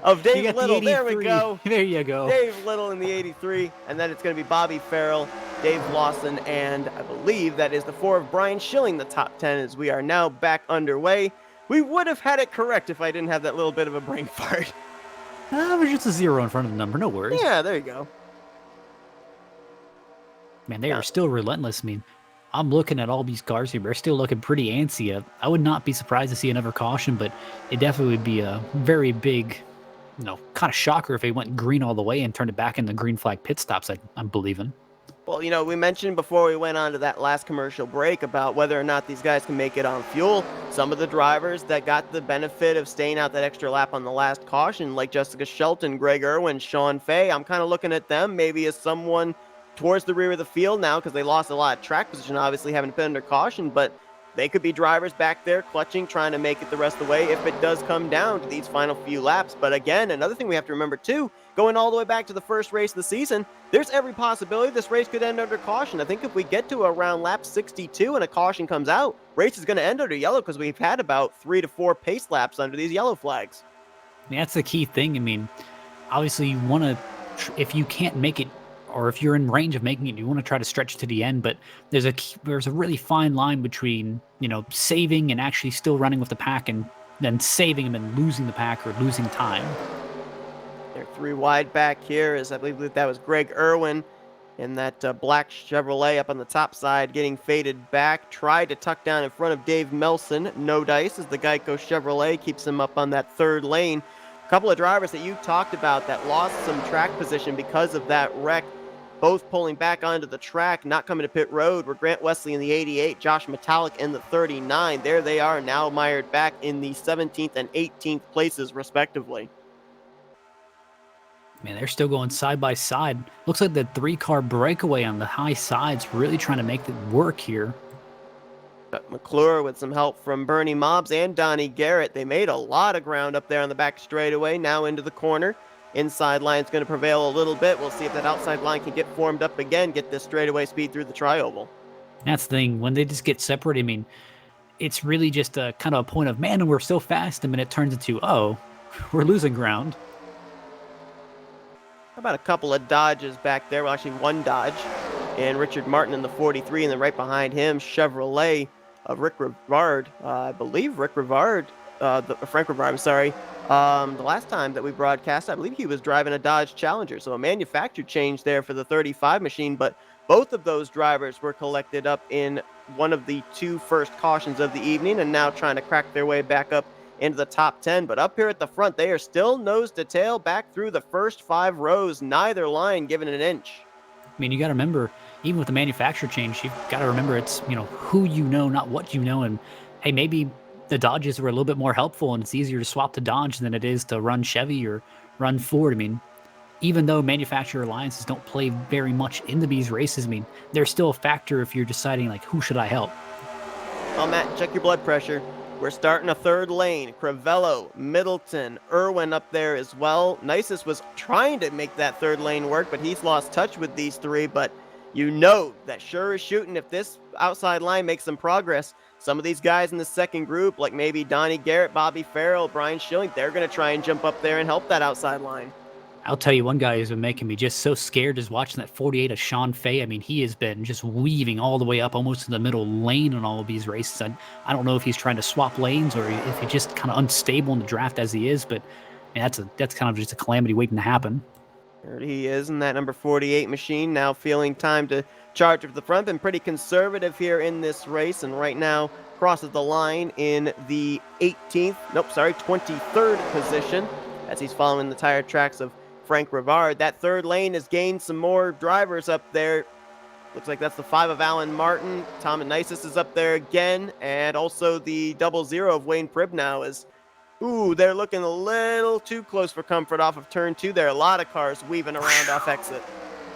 Of Dave Little, there we go. There you go. Dave Little in the 83, and then it's going to be Bobby Farrell, Dave Lawson, and I believe that is the 4 of Brian Schilling, the top 10, as we are now back underway. We would have had it correct if I didn't have that little bit of a brain fart. It was just a 0 in front of the number, no worries. Yeah, there you go. Man, they are still relentless. I mean, I'm looking at all these cars here. They're still looking pretty antsy. I would not be surprised to see another caution, but it definitely would be a very big, kind of shocker if they went green all the way and turned it back in the green flag pit stops, I'm believing. Well, we mentioned before we went on to that last commercial break about whether or not these guys can make it on fuel. Some of the drivers that got the benefit of staying out that extra lap on the last caution, like Jessica Shelton, Greg Irwin, Sean Fay, I'm kind of looking at them maybe as someone towards the rear of the field now because they lost a lot of track position, obviously having been under caution, but they could be drivers back there clutching, trying to make it the rest of the way if it does come down to these final few laps. But again, another thing we have to remember too, going all the way back to the first race of the season, there's every possibility this race could end under caution. I think if we get to around lap 62 and a caution comes out, race is going to end under yellow because we've had about 3 to 4 pace laps under these yellow flags. That's the key thing. I mean, obviously you want to, if you can't make it, or if you're in range of making it, you want to try to stretch to the end, but there's a really fine line between, saving and actually still running with the pack and then saving them and losing the pack or losing time. They're 3 wide back here, as I believe that was Greg Irwin in that black Chevrolet up on the top side, getting faded back, tried to tuck down in front of Dave Melson. No dice as the Geico Chevrolet keeps him up on that 3rd lane. A couple of drivers that you talked about that lost some track position because of that wreck, both pulling back onto the track, not coming to pit road, were Grant Wesley in the 88, Josh Metallic in the 39. There they are now mired back in the 17th and 18th places, respectively. Man, they're still going side by side. Looks like the 3-car breakaway on the high sides really trying to make it work here. Got McClure with some help from Bernie Mobbs and Donnie Garrett. They made a lot of ground up there on the back straightaway, now into the corner. Inside line's going to prevail a little bit. We'll see if that outside line can get formed up again, get this straightaway speed through the tri-oval. That's the thing. When they just get separated, I mean, it's really just a kind of a point of, man, we're so fast, and then it turns into, oh, we're losing ground. How about a couple of Dodges back there? Well, actually one Dodge. And Richard Martin in the 43, and then right behind him, Chevrolet of Rick Rivard. I believe Rick Rivard, Frank Rivard, I'm sorry. The last time that we broadcast, I believe he was driving a Dodge Challenger, so a manufacturer change there for the 35 machine, but both of those drivers were collected up in one of the 2 first cautions of the evening and now trying to crack their way back up into the top 10. But up here at the front, they are still nose to tail back through the first 5 rows, neither line given an inch. I mean, you got to remember, even with the manufacturer change, you've got to remember it's, who you know, not what you know, and hey, maybe the Dodges were a little bit more helpful and it's easier to swap to Dodge than it is to run Chevy or run Ford. I mean, even though manufacturer alliances don't play very much into these races, I mean, they're still a factor if you're deciding, like, who should I help? Well, Matt, check your blood pressure. We're starting a 3rd lane. Crivello, Middleton, Irwin up there as well. Nisus was trying to make that 3rd lane work, but he's lost touch with these 3, but that sure is shooting if this outside line makes some progress. Some of these guys in the second group, like maybe Donnie Garrett, Bobby Farrell, Brian Schilling, they're going to try and jump up there and help that outside line. I'll tell you, one guy who's been making me just so scared is watching that 48 of Sean Fay. I mean, he has been just weaving all the way up almost to the middle lane in all of these races. I don't know if he's trying to swap lanes or if he's just kind of unstable in the draft as he is, but man, that's kind of just a calamity waiting to happen. There he is in that number 48 machine, now feeling time to charge up to the front. Been pretty conservative here in this race, and right now crosses the line in the 23rd position as he's following the tire tracks of Frank Rivard. That 3rd lane has gained some more drivers up there. Looks like that's the 5 of Alan Martin. Tom Anisis is up there again, and also the 00 of Wayne Pribnow is. Ooh, they're looking a little too close for comfort off of turn 2 there. A lot of cars weaving around off exit.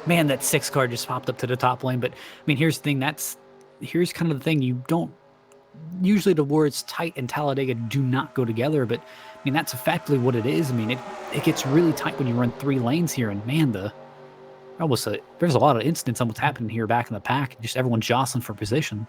Man, that 6 car just popped up to the top lane. But, I mean, here's the thing. here's kind of the thing. You don't usually the words tight and Talladega do not go together, but I mean that's effectively what it is. I mean it gets really tight when you run 3 lanes here, and man, there's a lot of incidents on what's happening here back in the pack. Just everyone jostling for position.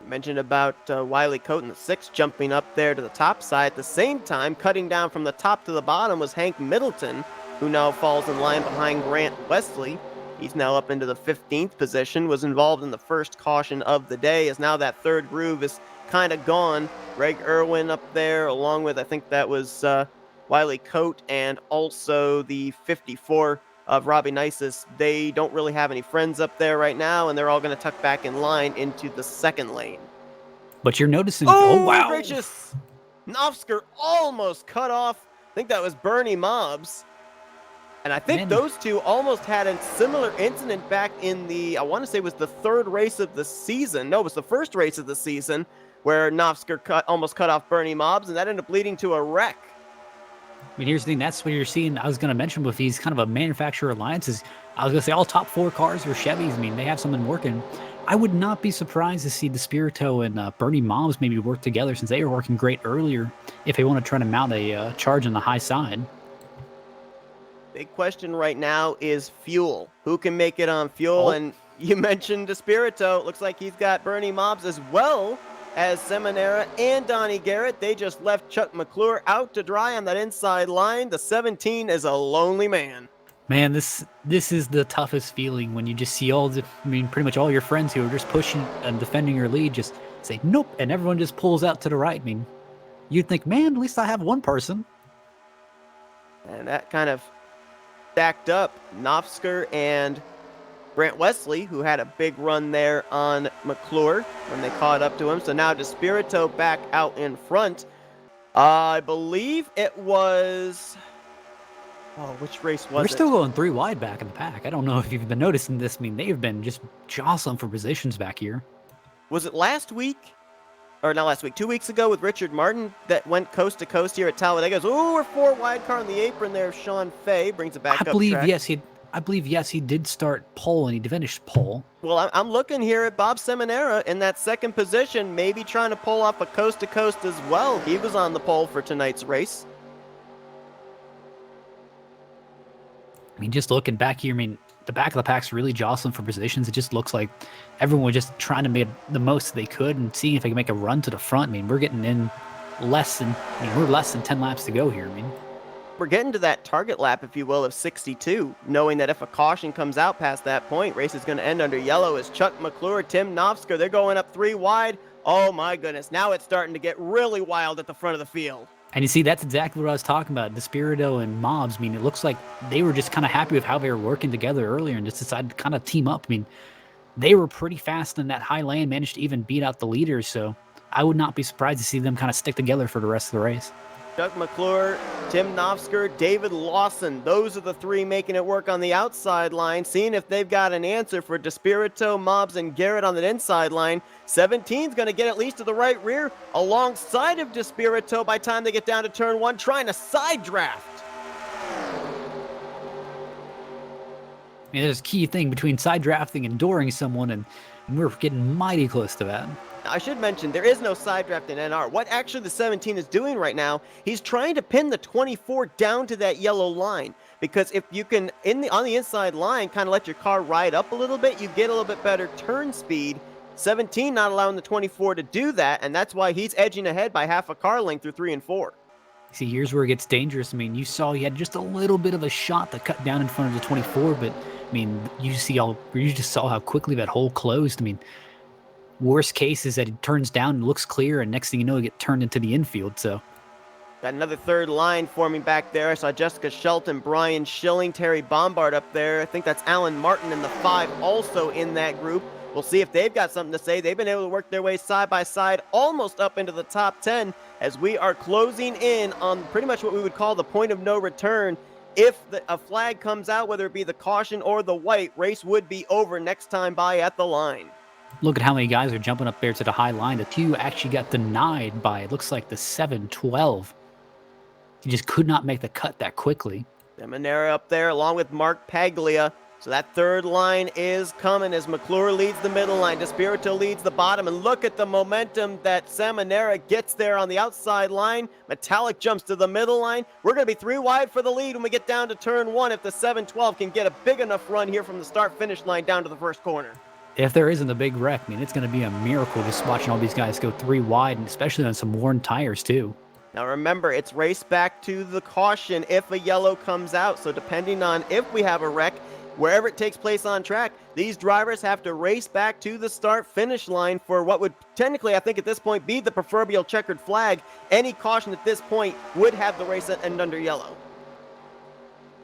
Mentioned about Wiley Coate in the 6th jumping up there to the top side. At the same time, cutting down from the top to the bottom was Hank Middleton, who now falls in line behind Grant Wesley. He's now up into the 15th position, was involved in the first caution of the day, as now that third groove is kind of gone. Greg Irwin up there, along with, I think that was Wiley Coate, and also the 54 of Robbie Nisus. They don't really have any friends up there right now, and they're all going to tuck back in line into the 2nd lane. But you're noticing, oh wow. Gracious! Nofsker almost cut off, I think that was Bernie Mobbs. And I think those two almost had a similar incident back in the, I want to say it was the 3rd race of the season. No, it was the 1st race of the season where Nofsker almost cut off Bernie Mobbs, and that ended up leading to a wreck. I mean, here's the thing. That's what you're seeing. I was going to mention with these kind of a manufacturer alliances. I was going to say all top 4 cars are Chevys. I mean, they have something working. I would not be surprised to see Despirito and Bernie Mobbs maybe work together, since they were working great earlier, if they want to try to mount a charge on the high side. Big question right now is fuel. Who can make it on fuel? And you mentioned Despirito. Looks like he's got Bernie Mobbs as well as Seminara and Donnie Garrett. They just left Chuck McClure out to dry on that inside line. The 17 is a lonely man. Man, this is the toughest feeling when you just see pretty much all your friends who are just pushing and defending your lead just say, nope, and everyone just pulls out to the right. I mean, you'd think, man, at least I have one person. And that kind of stacked up. Nofsker and Grant Wesley, who had a big run there on McClure when they caught up to him. So now Despirito back out in front. I believe it was... Oh, which race was it? We're still going 3 wide back in the pack. I don't know if you've been noticing this. I mean, they've been just jostling for positions back here. Was it last week? Or not last week, 2 weeks ago with Richard Martin that went coast to coast here at Talladega. Oh, we're 4 wide car on the apron there. Sean Fay brings it back up track. I believe, yes, he did start pole, and he finished pole. Well, I'm looking here at Bob Seminara in that 2nd position, maybe trying to pull off a coast-to-coast as well. He was on the pole for tonight's race. I mean, just looking back here, I mean, the back of the pack's really jostling for positions. It just looks like everyone was just trying to make the most they could and seeing if they can make a run to the front. I mean, we're getting in we're less than 10 laps to go here. I mean, we're getting to that target lap, if you will, of 62, knowing that if a caution comes out past that point, race is going to end under yellow. As Chuck McClure, Tim Nofsker, they're going up 3 wide. Oh my goodness, now it's starting to get really wild at the front of the field. And you see, that's exactly what I was talking about. Despirito and Mobbs, I mean, it looks like they were just kind of happy with how they were working together earlier and just decided to kind of team up. I mean, they were pretty fast in that high lane, managed to even beat out the leaders, so I would not be surprised to see them kind of stick together for the rest of the race. Chuck McClure, Tim Nofsker, David Lawson. Those are the 3 making it work on the outside line, seeing if they've got an answer for Despirito, Mobbs, and Garrett on that inside line. 17's going to get at least to the right rear alongside of Despirito by the time they get down to turn 1, trying to side draft. I mean, there's a key thing between side drafting and dooring someone, and we're getting mighty close to that. I should mention, there is no side draft in NR. What actually the 17 is doing right now, he's trying to pin the 24 down to that yellow line. Because if you can, on the inside line, kind of let your car ride up a little bit, you get a little bit better turn speed. 17 not allowing the 24 to do that, and that's why he's edging ahead by half a car length through 3 and 4. See, here's where it gets dangerous. I mean, you saw he had just a little bit of a shot to cut down in front of the 24, but I mean, you just saw how quickly that hole closed. I mean, worst case is that he turns down and looks clear, and next thing you know, he get turned into the infield. So got another third line forming back there. I saw Jessica Shelton, Brian Schilling, Terry Bombard up there. I think that's Alan Martin in the 5 also in that group. We'll see if they've got something to say. They've been able to work their way side by side almost up into the top 10 as we are closing in on pretty much what we would call the point of no return. If a flag comes out, whether it be the caution or the white, race would be over next time by at the line. Look at how many guys are jumping up there to the high line. The 2 actually got denied by, it looks like, the 7-12. He just could not make the cut that quickly. Seminara up there along with Mark Paglia. So that third line is coming as McClure leads the middle line. Despirito leads the bottom. And look at the momentum that Salmonera gets there on the outside line. Metallic jumps to the middle line. We're going to be 3 wide for the lead when we get down to turn 1 if the 712 can get a big enough run here from the start-finish line down to the first corner. If there isn't a big wreck, I mean, it's going to be a miracle just watching all these guys go 3 wide, and especially on some worn tires, too. Now remember, it's race back to the caution if a yellow comes out. So depending on if we have a wreck, wherever it takes place on track, these drivers have to race back to the start-finish line for what would technically, I think at this point, be the proverbial checkered flag. Any caution at this point would have the race end under yellow.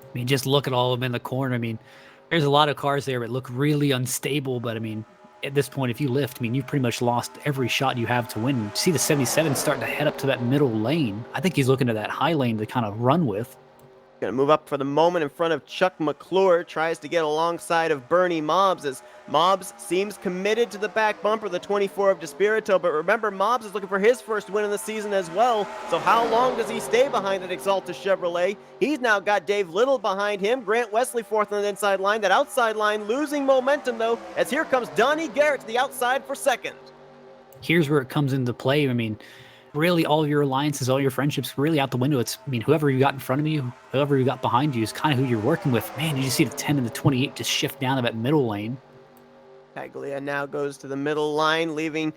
I mean, just look at all of them in the corner. I mean, there's a lot of cars there that look really unstable, but I mean, at this point, if you lift, I mean, you've pretty much lost every shot you have to win. You see the 77 starting to head up to that middle lane. I think he's looking to that high lane to kind of run with. Going to move up for the moment in front of Chuck McClure. Tries to get alongside of Bernie Mobbs as Mobbs seems committed to the back bumper, the 24 of Despirito. But remember, Mobbs is looking for his first win of the season as well. So how long does he stay behind that Exalta Chevrolet? He's now got Dave Little behind him. Grant Wesley fourth on the inside line. That outside line losing momentum, though, as here comes Donnie Garrett to the outside for second. Here's where it comes into play. I mean, really all your alliances, all your friendships really out the window. It's, I mean, whoever you got in front of you, whoever you got behind you is kind of who you're working with. Man, you just see the 10 and the 28 just shift down to that middle lane. Paglia now goes to the middle line, leaving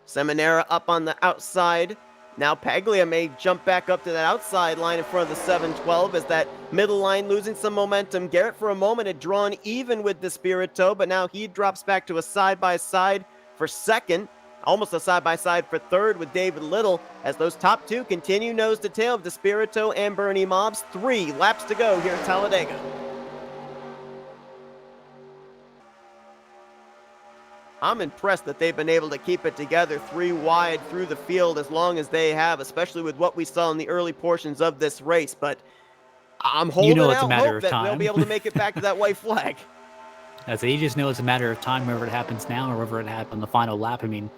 Seminara up on the outside. Now Paglia may jump back up to that outside line in front of the 712 as that middle line losing some momentum. Garrett for a moment had drawn even with Despirito, but now he drops back to a side-by-side for second. Almost a side-by-side for third with David Little as those top two continue nose to tail of Despirito and Bernie Mobbs. 3 laps to go here at Talladega. I'm impressed that they've been able to keep it together 3 wide through the field as long as they have, especially with what we saw in the early portions of this race. But I'm holding out hope that they'll be able to make it back to that white flag. So you just know it's a matter of time, whether it happens now or whether it happens on the final lap. I mean,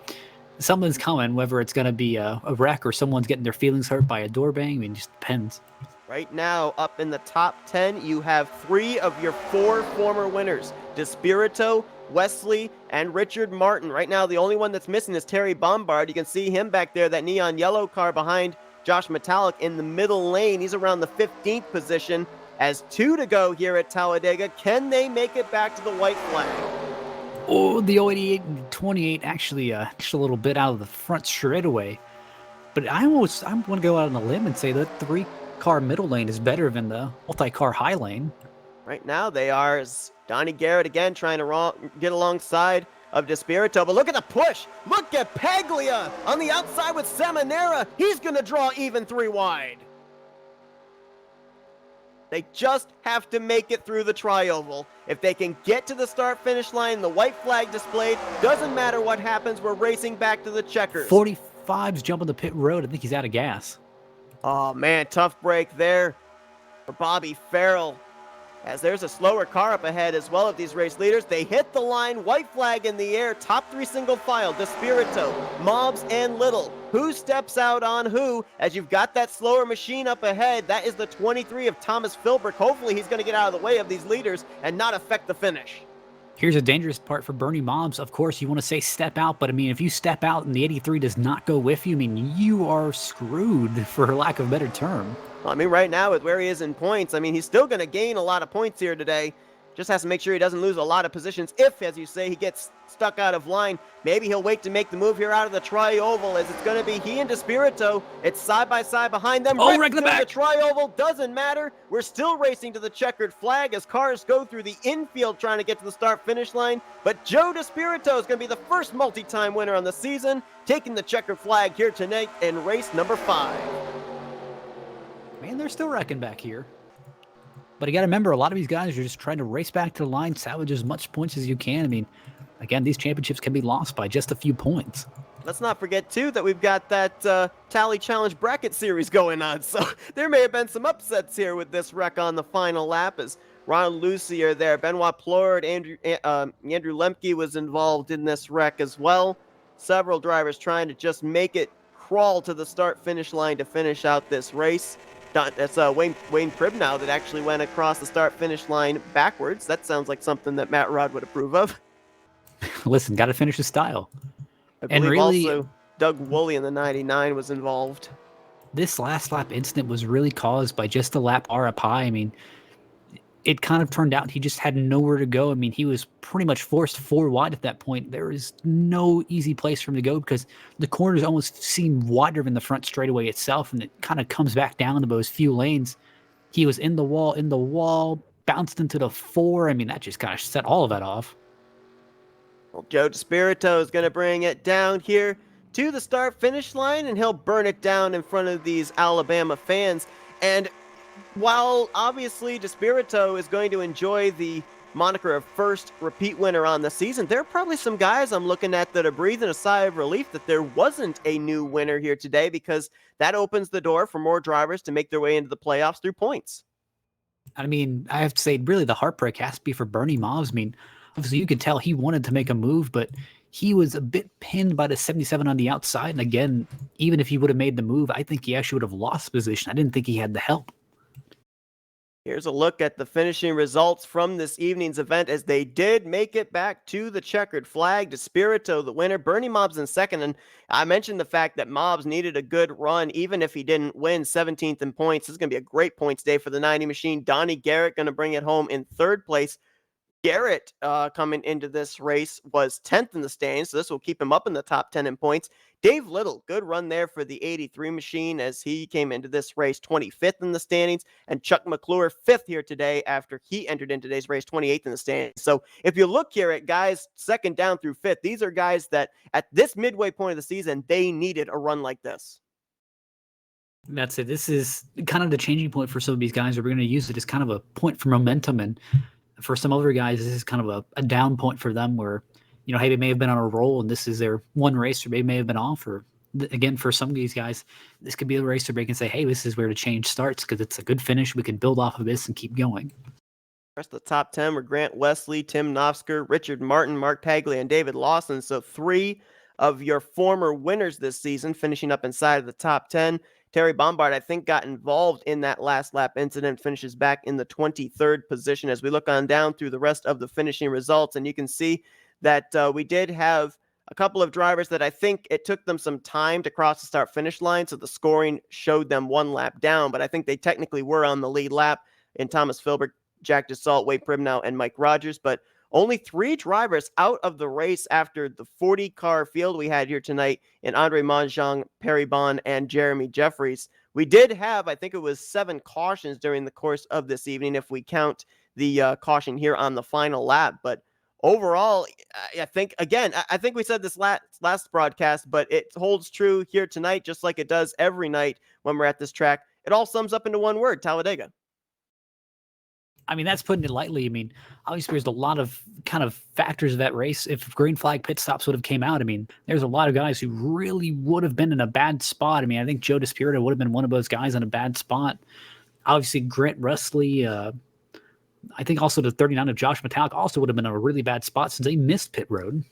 something's coming, whether it's going to be a wreck or someone's getting their feelings hurt by a door bang. I mean, it just depends. Right now, up in the top 10, you have 3 of your 4 former winners, Despirito, Wesley, and Richard Martin. Right now, the only one that's missing is Terry Bombard. You can see him back there, that neon yellow car behind Josh Metallic in the middle lane. He's around the 15th position. As 2 to go here at Talladega, can they make it back to the white flag? Oh, the 88 and 28 actually just a little bit out of the front straightaway. But I'm going to go out on a limb and say that 3-car middle lane is better than the multi-car high lane. Right now they are, as Donnie Garrett again trying to get alongside of Despirito. But look at the push. Look at Paglia on the outside with Seminara. He's going to draw even 3 wide. They just have to make it through the tri-oval. If they can get to the start-finish line, the white flag displayed, doesn't matter what happens, we're racing back to the checkers. 45's jumping the pit road. I think he's out of gas. Oh, man, tough break there for Bobby Farrell. As there's a slower car up ahead as well of these race leaders. They hit the line, white flag in the air, top 3 single file, Despirito, Mobbs, and Little. Who steps out on who as you've got that slower machine up ahead? That is the 23 of Thomas Philbrick. Hopefully he's going to get out of the way of these leaders and not affect the finish. Here's a dangerous part for Bernie Mobbs. Of course, you want to say step out, but I mean, if you step out and the 83 does not go with you, I mean, you are screwed, for lack of a better term. Well, I mean, right now with where he is in points, I mean, he's still going to gain a lot of points here today. Just has to make sure he doesn't lose a lot of positions if, as you say, he gets stuck out of line. Maybe he'll wait to make the move here out of the tri-oval, as it's going to be he and Despirito. It's side-by-side behind them. Oh, right in the back. The tri-oval doesn't matter. We're still racing to the checkered flag as cars go through the infield trying to get to the start-finish line. But Joe Despirito is going to be the first multi-time winner on the season, taking the checkered flag here tonight in race number 5. Man, they're still wrecking back here. But you got to remember, a lot of these guys are just trying to race back to the line, salvage as much points as you can. I mean, again, these championships can be lost by just a few points. Let's not forget, too, that we've got that Tally Challenge bracket series going on. So there may have been some upsets here with this wreck on the final lap as Ron Lucy are there. Benoit Plord, Andrew Lemke was involved in this wreck as well. Several drivers trying to just make it crawl to the start-finish line to finish out this race. That's Wayne Pribnow that actually went across the start-finish line backwards. That sounds like something that Matt Rod would approve of. Listen, got to finish the style. I And believe really, also Doug Woolley in the 99 was involved. this last lap incident was really caused by just a lap R up high. I mean, it kind of turned out he just had nowhere to go. I mean, he was pretty much forced 4 wide at that point. There was no easy place for him to go because the corners almost seemed wider than the front straightaway itself, and it kind of comes back down to those few lanes. He was in the wall, bounced into the 4. I mean, that just kind of set all of that off. Well, Joe DeSpirito is going to bring it down here to the start-finish line, and he'll burn it down in front of these Alabama fans. And while obviously DeSpirito is going to enjoy the moniker of first repeat winner on the season, there are probably some guys I'm looking at that are breathing a sigh of relief that there wasn't a new winner here today, because that opens the door for more drivers to make their way into the playoffs through points. I mean, I have to say, really, the heartbreak has to be for Bernie Mobbs. I mean, obviously, you could tell he wanted to make a move, but he was a bit pinned by the 77 on the outside. And again, even if he would have made the move, I think he actually would have lost position. I didn't think he had the help. Here's a look at the finishing results from this evening's event, as they did make it back to the checkered flag. DeSpirito, the winner, Bernie Mobbs in second. And I mentioned the fact that Mobbs needed a good run, even if he didn't win. 17th in points. This is going to be a great points day for the 90 machine. Donnie Garrett going to bring it home in third place. Garrett coming into this race was 10th in the standings, so this will keep him up in the top 10 in points. Dave Little, good run there for the 83 machine as he came into this race 25th in the standings. And Chuck McClure, 5th here today after he entered into today's race 28th in the standings. So if you look here at guys second down through 5th, these are guys that at this midway point of the season, they needed a run like this. That's it. This is kind of the changing point for some of these guys. We're going to use it as kind of a point for momentum. And for some other guys, this is kind of a down point for them where, you know, hey, they may have been on a roll and this is their one race, or they may have been off. Or again, for some of these guys, this could be a race where they can say, hey, this is where the change starts because it's a good finish. We can build off of this and keep going. The rest of the top 10 were Grant Wesley, Tim Nofsker, Richard Martin, Mark Paglia, and David Lawson. So 3 of your former winners this season finishing up inside of the top 10. Terry Bombard, I think, got involved in that last lap incident, finishes back in the 23rd position as we look on down through the rest of the finishing results. And you can see that we did have a couple of drivers that I think it took them some time to cross the start-finish line, so the scoring showed them 1 lap down, but I think they technically were on the lead lap in Thomas Filbert, Jack DeSalt, Wade Pribnow, and Mike Rogers, but only 3 drivers out of the race after the 40-car field we had here tonight in Andre Monjong, Perry Bond, and Jeremy Jeffries. We did have, I think it was 7 cautions during the course of this evening, if we count the caution here on the final lap. But overall, I think, again, I think we said this last broadcast, but it holds true here tonight, just like it does every night when we're at this track. It all sums up into one word: Talladega. I mean, that's putting it lightly. I mean, obviously there's a lot of kind of factors of that race. If green flag pit stops would have came out, I mean, there's a lot of guys who really would have been in a bad spot. I mean, I think Joe DeSpirito would have been one of those guys in a bad spot. Obviously, Grant Rusley, I think also the 39 of Josh Metallic also would have been in a really bad spot since they missed pit road.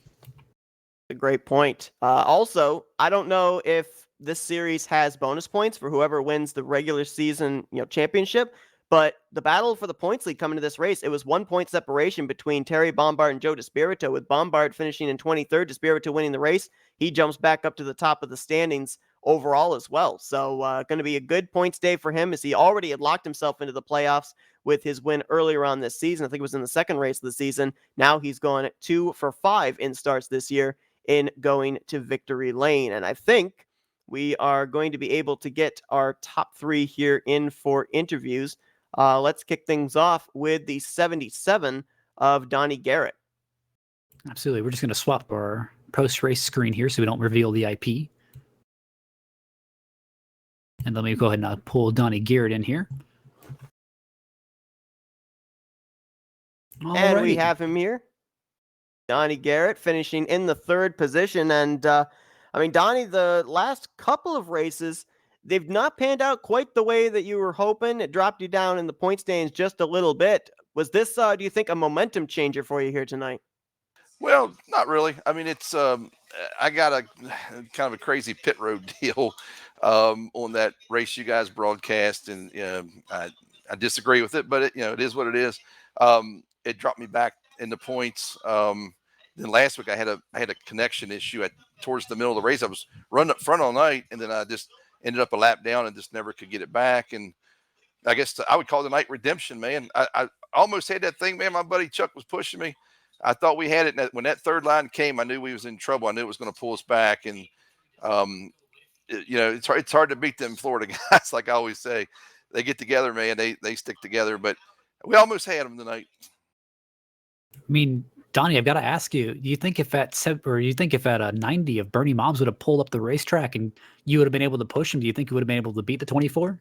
A great point. Also, I don't know if this series has bonus points for whoever wins the regular season, championship. But the battle for the points lead coming to this race, it was 1 point separation between Terry Bombard and Joe DeSpirito, with Bombard finishing in 23rd, DeSpirito winning the race. He jumps back up to the top of the standings overall as well. So going to be a good points day for him, as he already had locked himself into the playoffs with his win earlier on this season. I think it was in the second race of the season. Now he's gone 2 for 5 in starts this year in going to victory lane. And I think we are going to be able to get our top 3 here in for interviews. Let's kick things off with the 77 of Donnie Garrett. Absolutely. We're just going to swap our post-race screen here so we don't reveal the IP. And let me go ahead and pull Donnie Garrett in here. And we have him here. Donnie Garrett finishing in the 3rd position. And, Donnie, the last couple of races, they've not panned out quite the way that you were hoping. It dropped you down in the point standings just a little bit. Was this, do you think, a momentum changer for you here tonight? Well, not really. I mean, it's I got a kind of a crazy pit road deal on that race you guys broadcast, and I disagree with it, but it is what it is. It dropped me back in the points. Then last week I had a connection issue at towards the middle of the race. I was running up front all night, and then I just ended up a lap down and just never could get it back. And I guess I would call the night redemption, man. I almost had that thing, man. My buddy Chuck was pushing me. I thought we had it. And when that third line came, I knew we was in trouble. I knew it was going to pull us back. And, it's hard to beat them Florida guys. Like I always say, they get together, man. They stick together, but we almost had them tonight. I mean, Donnie, I've got to ask you, do you think if at 90, if Bernie Mobs would have pulled up the racetrack and you would have been able to push him, do you think you would have been able to beat the 24?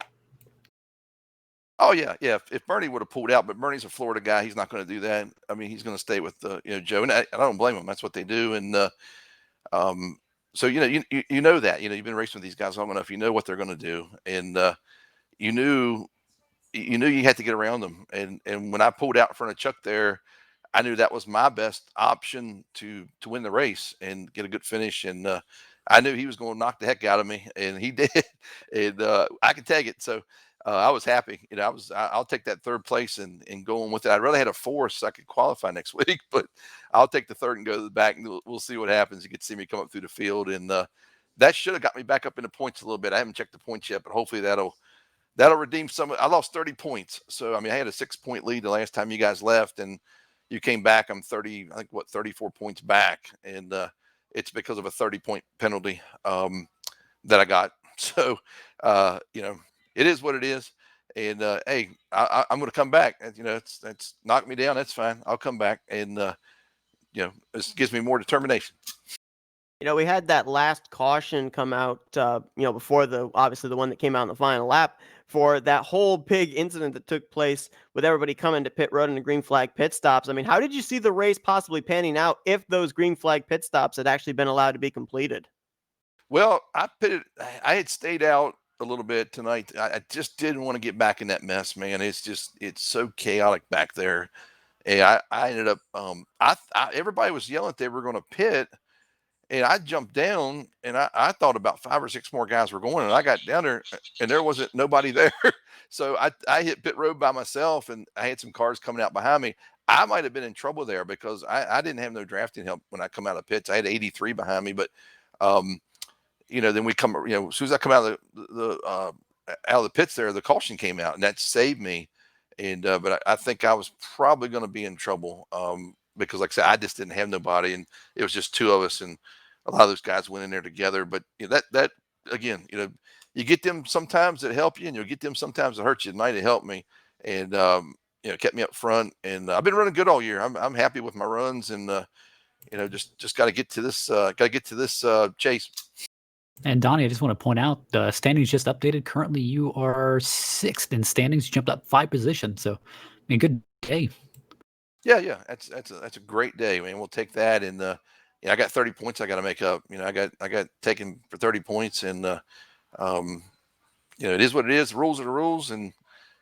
Oh yeah. If Bernie would have pulled out, but Bernie's a Florida guy, he's not going to do that. I mean, he's going to stay with Joe, and I don't blame him. That's what they do, and so you know that you've been racing with these guys long enough. You know what they're going to do, and you knew you had to get around them. And when I pulled out in front of Chuck there, I knew that was my best option to win the race and get a good finish. And I knew he was going to knock the heck out of me, and he did. And I could take it. So I was happy. I'll take that third place and go on with it. I'd rather had a fourth so I could qualify next week, but I'll take the third and go to the back, and we'll see what happens. You get to see me come up through the field, and that should have got me back up in the points a little bit. I haven't checked the points yet, but hopefully that'll redeem some. I lost 30 points. So, I mean, I had a 6-point lead the last time you guys left, and you came back. I'm 34 points back. And it's because of a 30-point penalty that I got. So, it is what it is. And, hey, I'm going to come back. It's knocked me down. That's fine. I'll come back. And, this gives me more determination. We had that last caution come out, before obviously the one that came out in the final lap for that whole big incident that took place with everybody coming to pit road and the green flag pit stops. I mean, how did you see the race possibly panning out if those green flag pit stops had actually been allowed to be completed? Well, I had stayed out a little bit tonight. I just didn't want to get back in that mess, man. It's so chaotic back there. And I ended up, everybody was yelling they were going to pit. And I jumped down, and I thought about 5 or 6 more guys were going, and I got down there, and there wasn't nobody there. So I hit pit road by myself, and I had some cars coming out behind me. I might have been in trouble there because I didn't have no drafting help when I come out of pits. I had 83 behind me, but then we come, as soon as I come out of the pits there, the caution came out, and that saved me. And but I think I was probably going to be in trouble because, like I said, I just didn't have nobody, and it was just 2 of us, and a lot of those guys went in there together. But that again, you get them sometimes that help you, and you'll get them sometimes that hurt you. Tonight it helped me, and kept me up front. And I've been running good all year. I'm happy with my runs, and just got to get to this chase. And Donnie, I just want to point out the standings just updated. Currently, you are 6th in standings. You jumped up 5 positions. So, I mean, good day. Yeah, that's a great day, man. We'll take that, and I got 30 points I got to make up. I got taken for 30 points, and it is what it is. The rules are the rules, and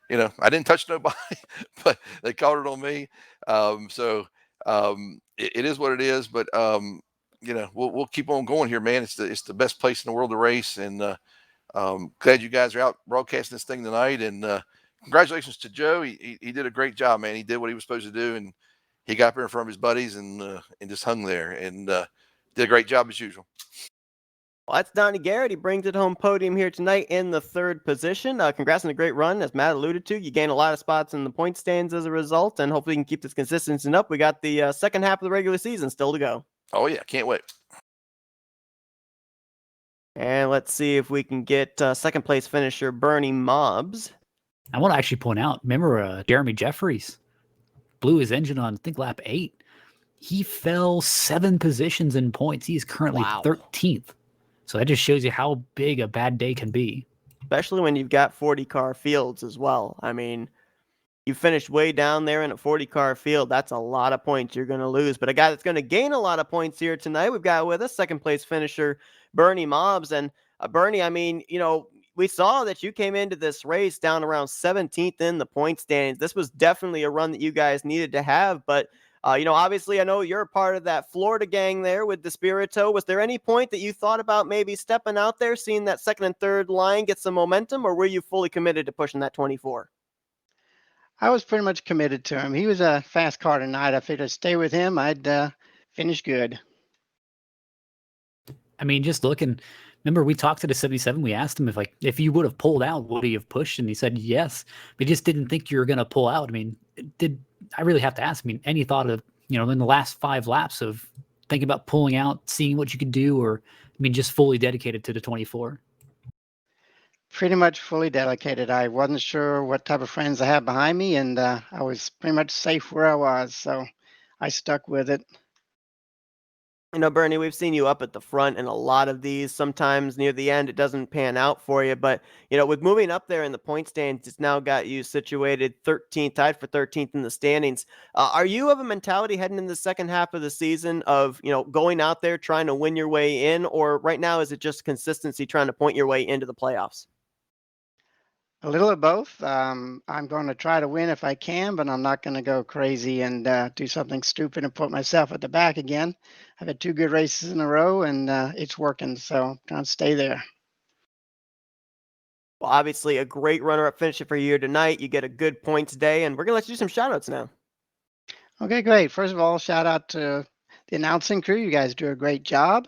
I didn't touch nobody, but they called it on me. It is what it is. But we'll keep on going here, man. It's the best place in the world to race, and glad you guys are out broadcasting this thing tonight, and congratulations to Joe. He did a great job, man. He did what he was supposed to do, and he got up there in front of his buddies and just hung there and did a great job as usual. Well, that's Donnie Garrett. He brings it home podium here tonight in the 3rd position. Congrats on a great run. As Matt alluded to, you gain a lot of spots in the point stands as a result, and hopefully you can keep this consistency up. We got the second half of the regular season still to go. Oh, yeah. Can't wait. And let's see if we can get second place finisher Bernie Mobs. I want to actually point out, remember Jeremy Jeffries blew his engine on, I think, lap 8. He fell 7 positions in points. He is currently 13th. So that just shows you how big a bad day can be. Especially when you've got 40-car fields as well. I mean, you finished way down there in a 40-car field. That's a lot of points you're going to lose. But a guy that's going to gain a lot of points here tonight, we've got with us second place finisher Bernie Mobs. And Bernie, I mean, we saw that you came into this race down around 17th in the point standings. This was definitely a run that you guys needed to have. But Obviously, I know you're a part of that Florida gang there with Despirito. Was there any point that you thought about maybe stepping out there, seeing that second and third line get some momentum, or were you fully committed to pushing that 24? I was pretty much committed to him. He was a fast car tonight. I figured stay with him, I'd finish good. I mean, just looking. Remember, we talked to the 77. We asked him if you would have pulled out, would he have pushed? And he said yes. We just didn't think you were going to pull out. I mean, I really have to ask? I mean, any thought of in the last 5 laps of thinking about pulling out, seeing what you could do, or I mean, just fully dedicated to the 24? Pretty much fully dedicated. I wasn't sure what type of friends I had behind me, and I was pretty much safe where I was, so I stuck with it. Bernie, we've seen you up at the front in a lot of these. Sometimes near the end, it doesn't pan out for you. But, with moving up there in the point stands, it's now got you situated 13th, tied for 13th in the standings. Are you of a mentality heading in the second half of the season of, going out there trying to win your way in? Or right now, is it just consistency trying to point your way into the playoffs? A little of both. I'm going to try to win if I can, but I'm not going to go crazy and do something stupid and put myself at the back again. I've had 2 good races in a row, and it's working, so I'm going to stay there. Well, obviously, a great runner-up finish for you tonight. You get a good points day, and we're going to let you do some shout-outs now. Okay, great. First of all, shout out to the announcing crew. You guys do a great job.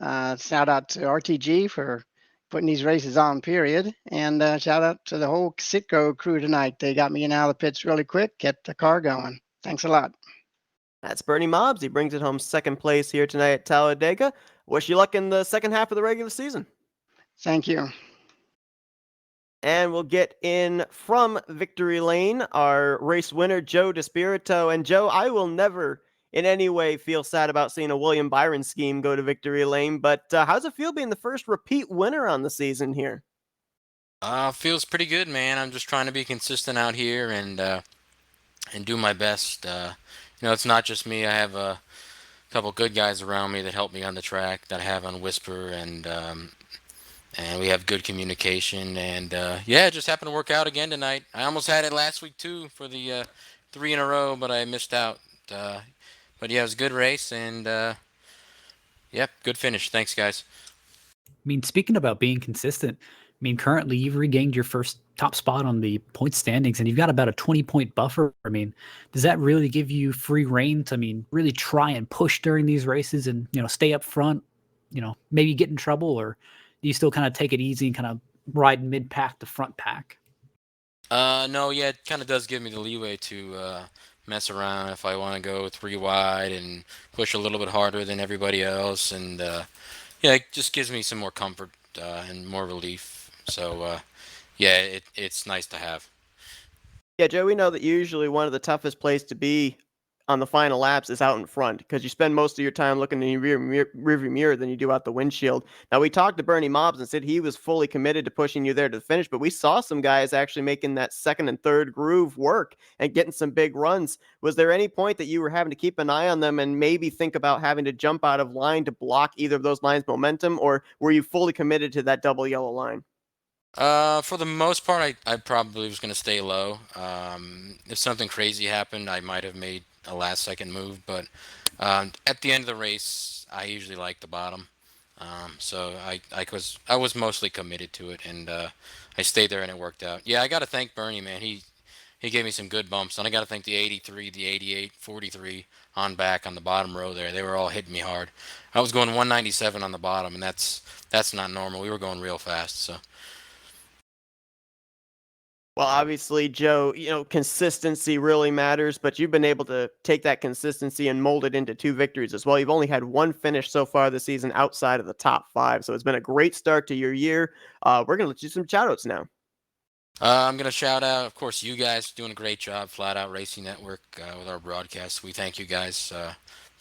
Shout out to RTG for putting these races on, period. And shout out to the whole Sitco crew tonight. They got me in and out of the pits really quick, kept the car going. Thanks a lot. That's Bernie Mobbs. He brings it home second place here tonight at Talladega. Wish you luck in the second half of the regular season. Thank you. And we'll get in from victory lane our race winner, Joe Despirito. And Joe, I will never in any way feel sad about seeing a William Byron scheme go to victory lane, but how's it feel being the first repeat winner on the season here? Feels pretty good, man. I'm just trying to be consistent out here and do my best. It's not just me. I have a couple good guys around me that help me on the track that I have on Whisper, and we have good communication. And it just happened to work out again tonight. I almost had it last week too for the 3 in a row, but I missed out. But yeah, it was a good race, and good finish. Thanks, guys. I mean, speaking about being consistent, I mean, currently you've regained your first top spot on the point standings, and you've got about a 20-point buffer. I mean, does that really give you free reign to, really try and push during these races and, stay up front, maybe get in trouble, or do you still kind of take it easy and kind of ride mid-pack to front pack? No, yeah, it kind of does give me the leeway to mess around if I want to go 3 wide and push a little bit harder than everybody else, and it just gives me some more comfort and more relief. So it's nice to have. Yeah, Joe, we know that usually one of the toughest places to be on the final laps is out in front because you spend most of your time looking in your rearview mirror than you do out the windshield. Now, we talked to Bernie Mobbs and said he was fully committed to pushing you there to the finish, but we saw some guys actually making that second and third groove work and getting some big runs. Was there any point that you were having to keep an eye on them and maybe think about having to jump out of line to block either of those lines' momentum, or were you fully committed to that double yellow line? For the most part, I probably was going to stay low. If something crazy happened, I might have made a last-second move, but at the end of the race, I usually like the bottom. So I was mostly committed to it, and I stayed there, and it worked out. Yeah, I got to thank Bernie, man. He gave me some good bumps, and I got to thank the 83, the 88, 43 on back on the bottom row there. They were all hitting me hard. I was going 197 on the bottom, and that's not normal. We were going real fast, so. Well, obviously, Joe, consistency really matters, but you've been able to take that consistency and mold it into 2 victories as well. You've only had 1 finish so far this season outside of the top 5, so it's been a great start to your year. We're going to let you some shout-outs now. I'm going to shout out, of course, you guys doing a great job, Flatout Racing Network, with our broadcast. We thank you guys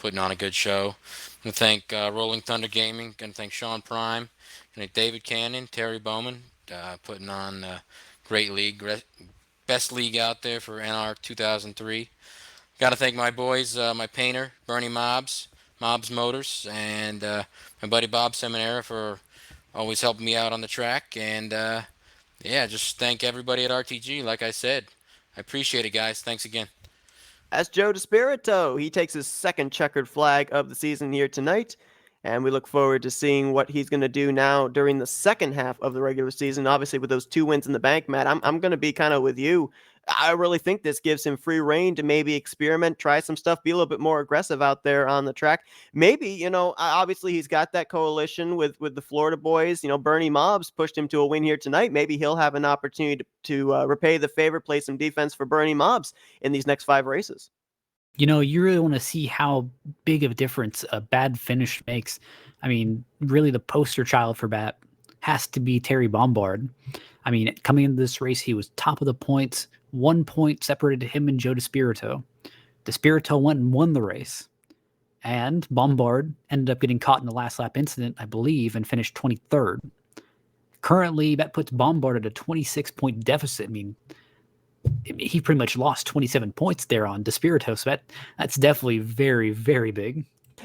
putting on a good show. I'm going to thank Rolling Thunder Gaming. Going to thank Sean Prime. Going to thank David Cannon, Terry Bowman, putting on great league, best league out there for NR 2003. Got to thank my boys, my painter, Bernie Mobbs Motors, and my buddy Bob Seminara for always helping me out on the track. And just thank everybody at RTG, like I said. I appreciate it, guys. Thanks again. That's Joe DeSpirito. He takes his second checkered flag of the season here tonight, and we look forward to seeing what he's going to do now during the second half of the regular season. Obviously, with those 2 wins in the bank, Matt, I'm going to be kind of with you. I really think this gives him free reign to maybe experiment, try some stuff, be a little bit more aggressive out there on the track. Maybe, obviously he's got that coalition with the Florida boys. Bernie Mobbs pushed him to a win here tonight. Maybe he'll have an opportunity to repay the favor, play some defense for Bernie Mobbs in these next 5 races. You really want to see how big of a difference a bad finish makes. I mean, really the poster child for that has to be Terry Bombard. I mean, coming into this race, he was top of the points. 1 point separated him and Joe DeSpirito. DeSpirito went and won the race. And Bombard ended up getting caught in the last lap incident, I believe, and finished 23rd. Currently, that puts Bombard at a 26-point deficit. I mean, he pretty much lost 27 points there on DeSpirito, so that's definitely very, very big.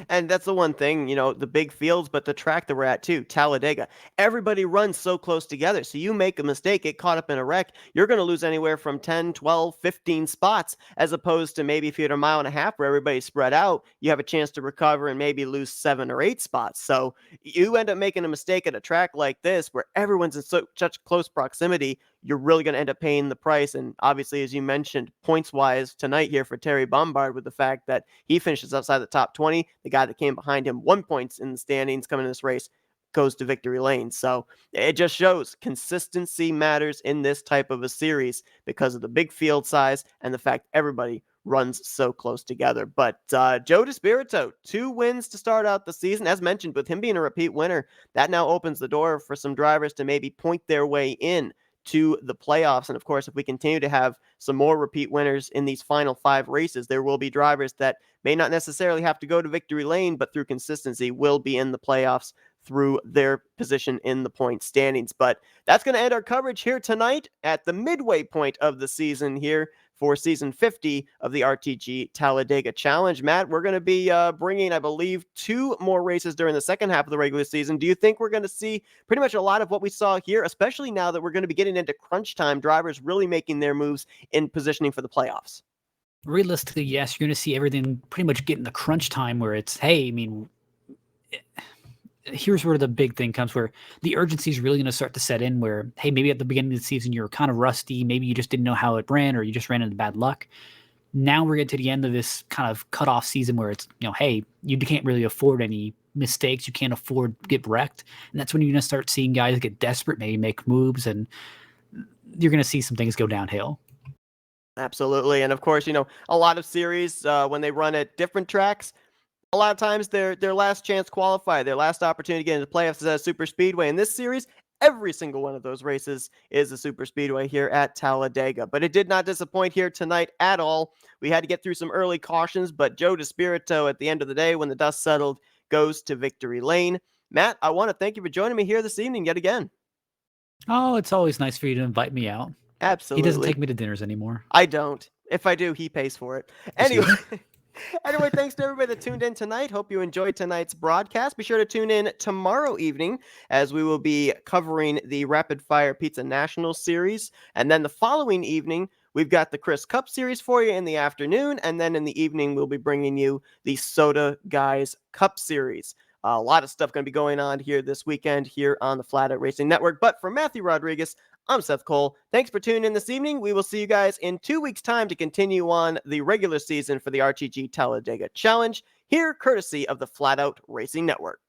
And that's the one thing, the big fields, but the track that we're at too, Talladega. Everybody runs so close together. So you make a mistake, get caught up in a wreck, you're going to lose anywhere from 10, 12, 15 spots, as opposed to maybe if you had a mile and a half where everybody's spread out, you have a chance to recover and maybe lose 7 or 8 spots. So you end up making a mistake at a track like this where everyone's in such close proximity, you're really going to end up paying the price. And obviously, as you mentioned, points-wise tonight here for Terry Bombard, with the fact that he finishes outside the top 20, the guy that came behind him 1 point in the standings coming in this race goes to victory lane. So it just shows consistency matters in this type of a series because of the big field size and the fact everybody runs so close together. But Joe DeSpirito, 2 wins to start out the season. As mentioned, with him being a repeat winner, that now opens the door for some drivers to maybe point their way in to the playoffs. And of course, if we continue to have some more repeat winners in these final 5 races, there will be drivers that may not necessarily have to go to victory lane, but through consistency will be in the playoffs through their position in the point standings. But that's going to end our coverage here tonight at the midway point of the season here for season 50 of the RTG Talladega Challenge. Matt, we're going to be bringing, I believe, 2 more races during the second half of the regular season. Do you think we're going to see pretty much a lot of what we saw here, especially now that we're going to be getting into crunch time, drivers really making their moves in positioning for the playoffs? Realistically, yes, you're going to see everything pretty much get in the crunch time where it's, hey, I mean, here's where the big thing comes, where the urgency is really going to start to set in where, hey, maybe at the beginning of the season, you're kind of rusty. Maybe you just didn't know how it ran, or you just ran into bad luck. Now we're getting to the end of this kind of cutoff season where it's, hey, you can't really afford any mistakes. You can't afford to get wrecked. And that's when you're going to start seeing guys get desperate, maybe make moves, and you're going to see some things go downhill. Absolutely. And of course, a lot of series, when they run at different tracks, a lot of times their last chance qualify, their last opportunity to get into playoffs is at a super speedway. In this series, every single one of those races is a super speedway here at Talladega. But it did not disappoint here tonight at all. We had to get through some early cautions, but Joe DeSpirito, at the end of the day, when the dust settled, goes to victory lane. Matt, I want to thank you for joining me here this evening yet again. Oh, it's always nice for you to invite me out. Absolutely. He doesn't take me to dinners anymore. I don't. If I do, he pays for it. Anyway, thanks to everybody that tuned in tonight. Hope you enjoyed tonight's broadcast. Be sure to tune in tomorrow evening as we will be covering the Rapid Fire Pizza National Series. And then the following evening, we've got the Chris Cup Series for you in the afternoon. And then in the evening, we'll be bringing you the Soda Guys Cup Series. A lot of stuff going to be going on here this weekend here on the Flatout Racing Network. But for Matthew Rodriguez, I'm Seth Cole. Thanks for tuning in this evening. We will see you guys in 2 weeks' time to continue on the regular season for the RTG Talladega Challenge, here courtesy of the Flatout Racing Network.